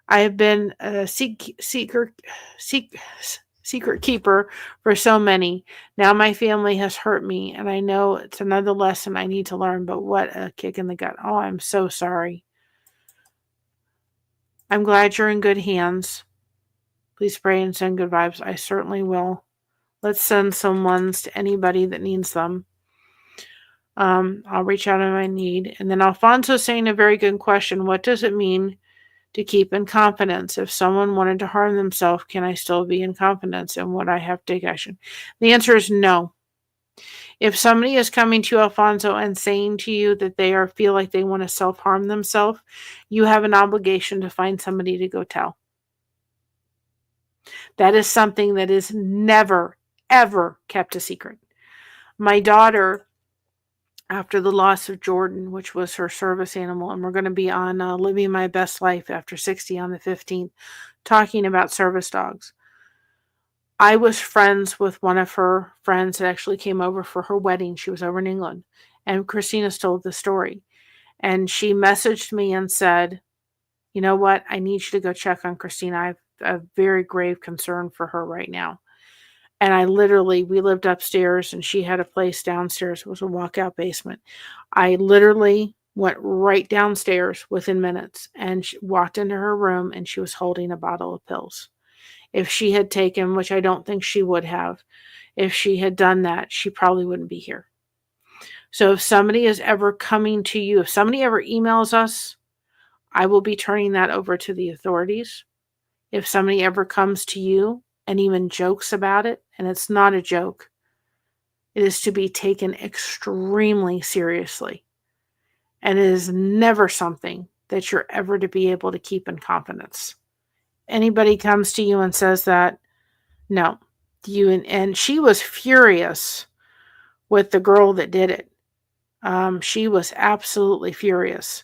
I have been a secret keeper for so many. Now my family has hurt me, and I know it's another lesson I need to learn, but what a kick in the gut. Oh, I'm so sorry. I'm glad you're in good hands. Please pray and send good vibes. I certainly will. Let's send some ones to anybody that needs them. I'll reach out if I need. And then Alfonso's saying a very good question. What does it mean to keep in confidence? If someone wanted to harm themselves, can I still be in confidence? And would I have to take action? The answer is no. If somebody is coming to you, Alfonso, and saying to you that they feel like they want to self-harm themselves, you have an obligation to find somebody to go tell. That is something that is never, ever kept a secret. My daughter, after the loss of Jordan, which was her service animal, and we're going to be on Living My Best Life after 60 on the 15th, talking about service dogs. I was friends with one of her friends that actually came over for her wedding. She was over in England. And Christina's told the story. And she messaged me and said, you know what? I need you to go check on Christina. I have a very grave concern for her right now. And we lived upstairs and she had a place downstairs. It was a walkout basement. I literally went right downstairs within minutes and she walked into her room and she was holding a bottle of pills. If she had taken, which I don't think she would have, if she had done that, she probably wouldn't be here. So if somebody is ever coming to you, if somebody ever emails us, I will be turning that over to the authorities. If somebody ever comes to you and even jokes about it, and it's not a joke, it is to be taken extremely seriously. And it is never something that you're ever to be able to keep in confidence. Anybody comes to you and says that, no. And she was furious with the girl that did it. She was absolutely furious.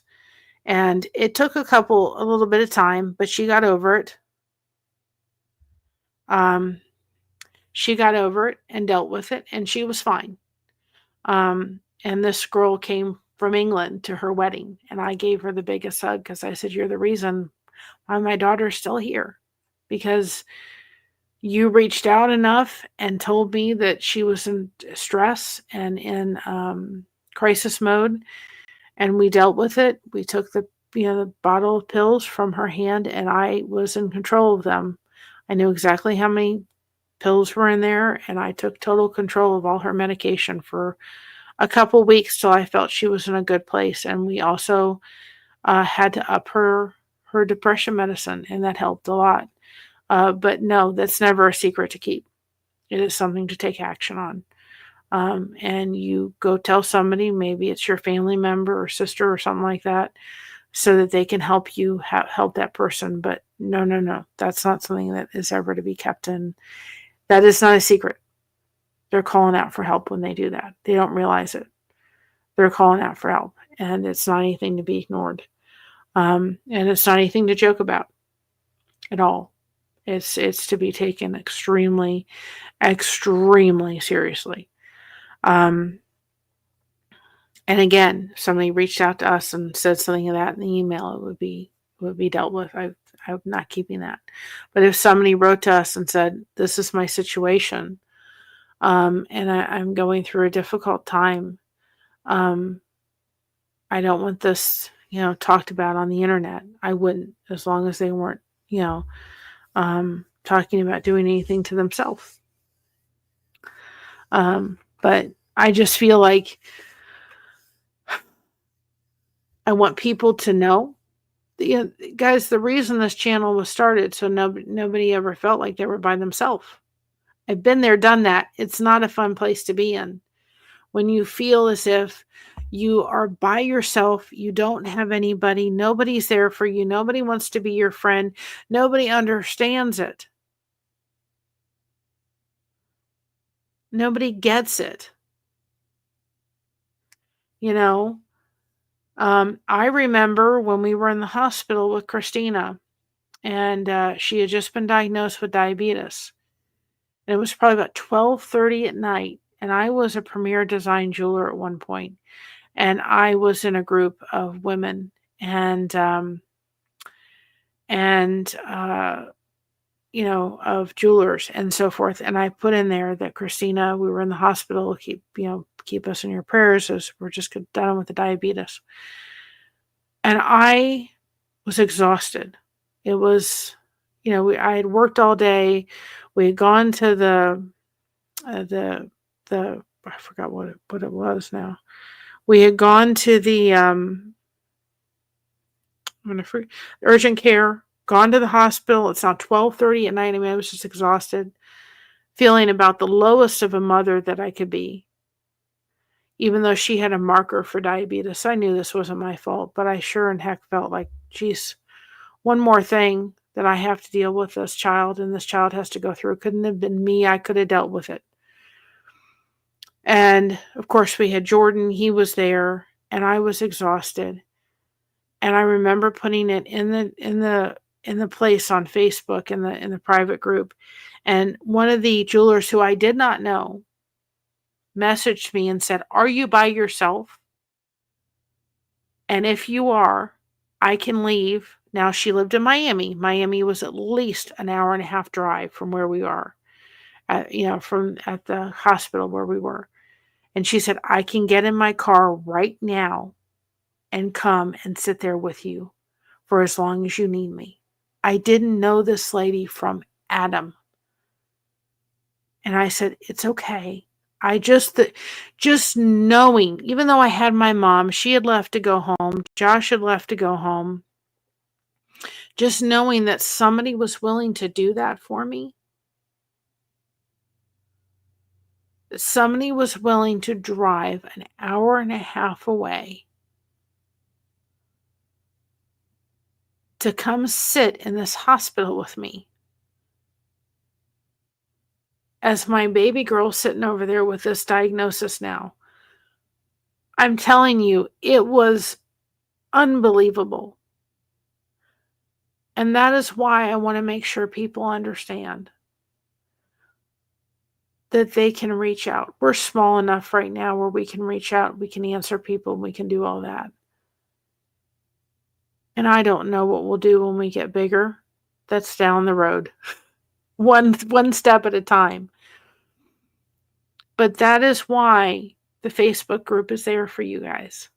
And it took a little bit of time, but she got over it. She got over it and dealt with it, and she was fine. And this girl came from England to her wedding, and I gave her the biggest hug because I said, you're the reason why my daughter's still here, because you reached out enough and told me that she was in stress and in crisis mode, and we dealt with it. We took the bottle of pills from her hand, and I was in control of them. I knew exactly how many pills were in there, and I took total control of all her medication for a couple weeks till I felt she was in a good place. And we also had to up her depression medicine, and that helped a lot. But no, that's never a secret to keep. It is something to take action on. And you go tell somebody, maybe it's your family member or sister or something like that, so that they can help you help that person. But no, that's not something that is ever to be kept in. That is not a secret. They're calling out for help when they do that. They don't realize it. They're calling out for help, and it's not anything to be ignored. And it's not anything to joke about at all. It's to be taken extremely, extremely seriously. And again, if somebody reached out to us and said something of that in the email, it would be dealt with. I'm not keeping that. But if somebody wrote to us and said, this is my situation, and I'm going through a difficult time, I don't want this, talked about on the internet. I wouldn't, as long as they weren't, talking about doing anything to themselves. But I just feel like I want people to know. Guys, the reason this channel was started, so nobody ever felt like they were by themselves. I've been there, done that. It's not a fun place to be in. When you feel as if you are by yourself, you don't have anybody, nobody's there for you, nobody wants to be your friend, nobody understands it. Nobody gets it. You know, I remember when we were in the hospital with Christina, and she had just been diagnosed with diabetes. And it was probably about 12:30 at night, and I was a premier design jeweler at one point, and I was in a group of women, and you know, of jewelers and so forth. And I put in there that Christina, we were in the hospital, keep us in your prayers as we're just done with the diabetes. And I was exhausted. It was, I had worked all day. We had gone to the I forgot what it was now. We had gone to the urgent care, gone to the hospital. It's now 12:30 at night. I mean, I was just exhausted, feeling about the lowest of a mother that I could be. Even though she had a marker for diabetes, I knew this wasn't my fault, but I sure and heck felt like, geez, one more thing that I have to deal with this child, and this child has to go through. It couldn't have been me. I could have dealt with it. And of course, we had Jordan. He was there, and I was exhausted. And I remember putting it in the place on Facebook in the private group. And one of the jewelers who I did not know messaged me and said, "Are you by yourself? And if you are, I can leave." Now, she lived in Miami. Miami was at least an hour and a half drive from where we are, from at the hospital where we were. And she said, "I can get in my car right now and come and sit there with you for as long as you need me." I didn't know this lady from Adam. And I said, "It's okay." I just knowing, even though I had my mom, she had left to go home, Josh had left to go home, just knowing that somebody was willing to do that for me, that somebody was willing to drive an hour and a half away to come sit in this hospital with me, as my baby girl sitting over there with this diagnosis now. I'm telling you, it was unbelievable. And that is why I want to make sure people understand that they can reach out. We're small enough right now where we can reach out, we can answer people, and we can do all that. And I don't know what we'll do when we get bigger. That's down the road. One step at a time. But that is why the Facebook group is there for you guys.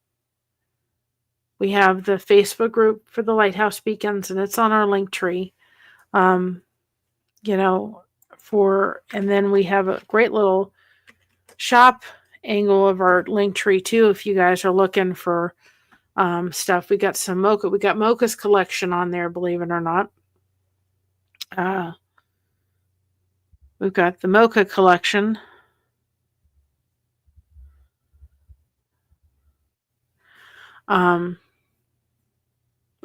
We have the Facebook group for the Lighthouse Beacons, and it's on our link tree. And then we have a great little shop angle of our link tree too, if you guys are looking for stuff. We got some Mocha. We got Mocha's collection on there, believe it or not. We've got the Mocha collection.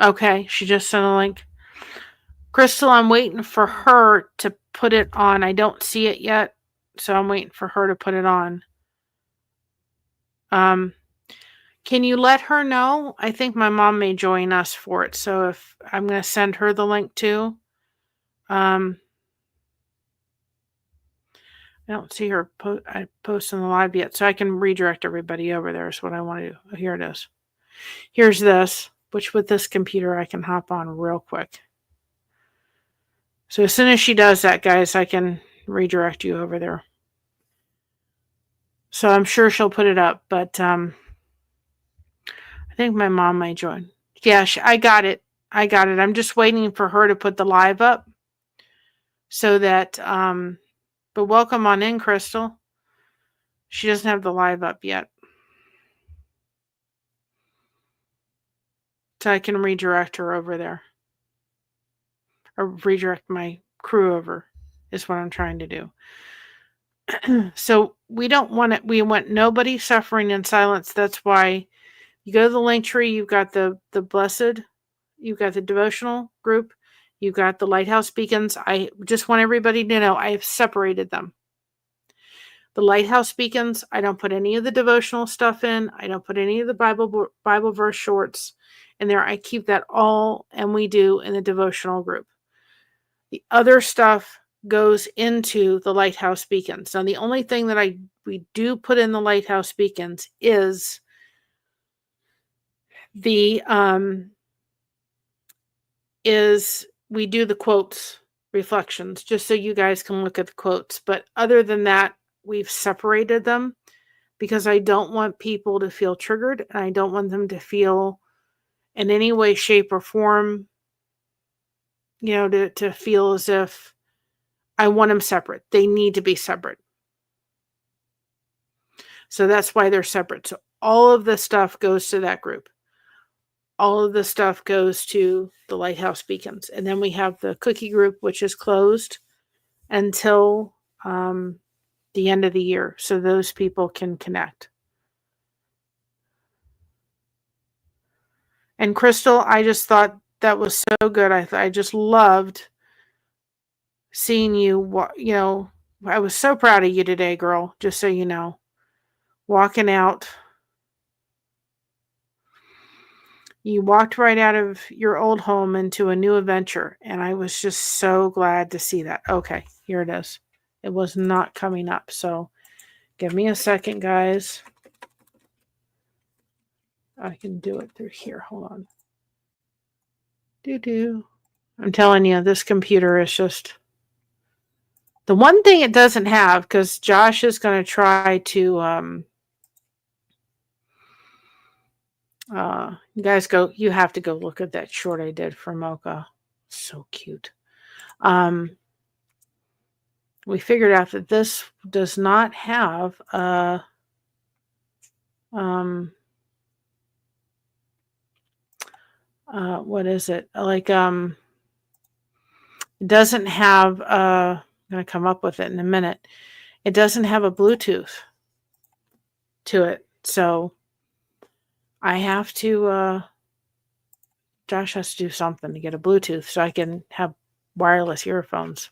Okay, she just sent a link. Crystal, I'm waiting for her to put it on. I don't see it yet, so I'm waiting for her to put it on. Can you let her know? I think my mom may join us for it, so if I'm going to send her the link too. I don't see her posting the live yet, so I can redirect everybody over there is what I want to do. Here it is. Here's this, which with this computer I can hop on real quick. So as soon as she does that, guys, I can redirect you over there. So I'm sure she'll put it up, but I think my mom might join. Yeah, I got it. I'm just waiting for her to put the live up so that, but welcome on in, Crystal. She doesn't have the live up yet. So I can redirect her over there. Or redirect my crew over is what I'm trying to do. So we don't want it. We want nobody suffering in silence. That's why you go to the link tree. You've got the blessed. You've got the devotional group. You've got the lighthouse beacons. I just want everybody to know I have separated them. The lighthouse beacons, I don't put any of the devotional stuff in. I don't put any of the Bible verse shorts in there. I keep that all, and we do in the devotional group. The other stuff goes into the lighthouse beacons. Now, the only thing that we do put in the lighthouse beacons is we do the quotes reflections, just so you guys can look at the quotes. But other than that, we've separated them because I don't want people to feel triggered, and I don't want them to feel in any way, shape, or form, to feel as if I want them separate. They need to be separate. So that's why they're separate. So all of the stuff goes to that group. All of the stuff goes to the lighthouse beacons. And then we have the cookie group, which is closed until the end of the year. So those people can connect. And Crystal, I just thought that was so good. I just loved seeing you. I was so proud of you today, girl, just so you know. Walking out. You walked right out of your old home into a new adventure, and I was just so glad to see that. Okay, here it is. It was not coming up, so give me a second, guys. I can do it through here. Hold on. I'm telling you, this computer is just... The one thing it doesn't have, because Josh is going to try to... you guys you have to go look at that short I did for Mocha. So cute. We figured out that this does not have what is it? Like, it doesn't have, I'm going to come up with it in a minute. It doesn't have a Bluetooth to it. So I have to, Josh has to do something to get a Bluetooth so I can have wireless earphones,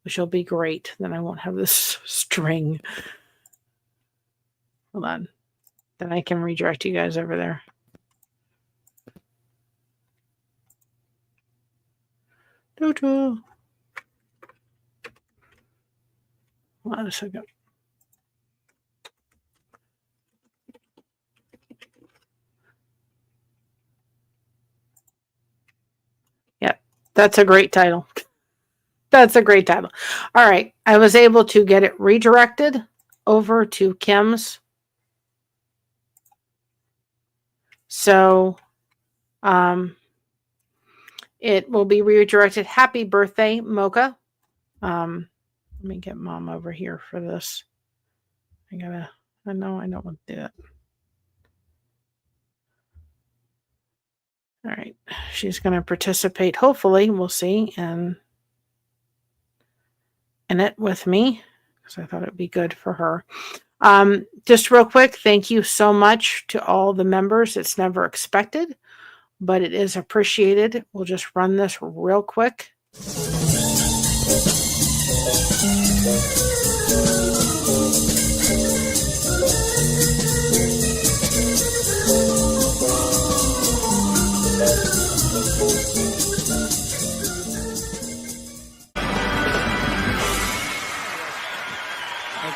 which will be great. Then I won't have this string. Hold on. Then I can redirect you guys over there. Hold on a second. Yep, that's a great title. That's a great title. All right, I was able to get it redirected over to Kim's. So it will be redirected. Happy birthday, Mocha. Let me get Mom over here for this. I know I don't want to do that. All right. She's going to participate, hopefully, we'll see, in it with me, because I thought it'd be good for her. Just real quick, thank you so much to all the members. It's never expected, but it is appreciated. We'll just run this real quick.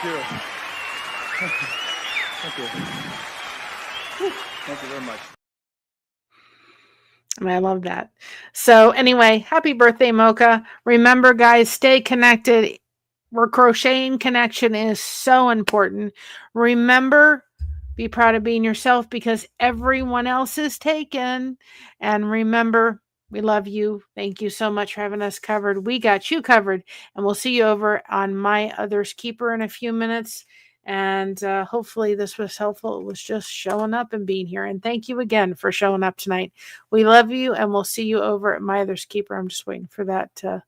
Thank you. Thank you. Thank you very much. And I love that. So anyway, happy birthday, Mocha. Remember, guys, stay connected. Crocheting connection is so important. Remember, be proud of being yourself because everyone else is taken. And remember, we love you. Thank you so much for having us covered. We got you covered. And we'll see you over on My Other's Keeper in a few minutes. And hopefully this was helpful. It was just showing up and being here. And thank you again for showing up tonight. We love you, and we'll see you over at My Other's Keeper. I'm just waiting for that to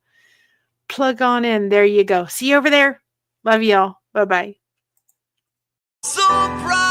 plug on in. There you go. See you over there. Love y'all. Bye-bye. So proud.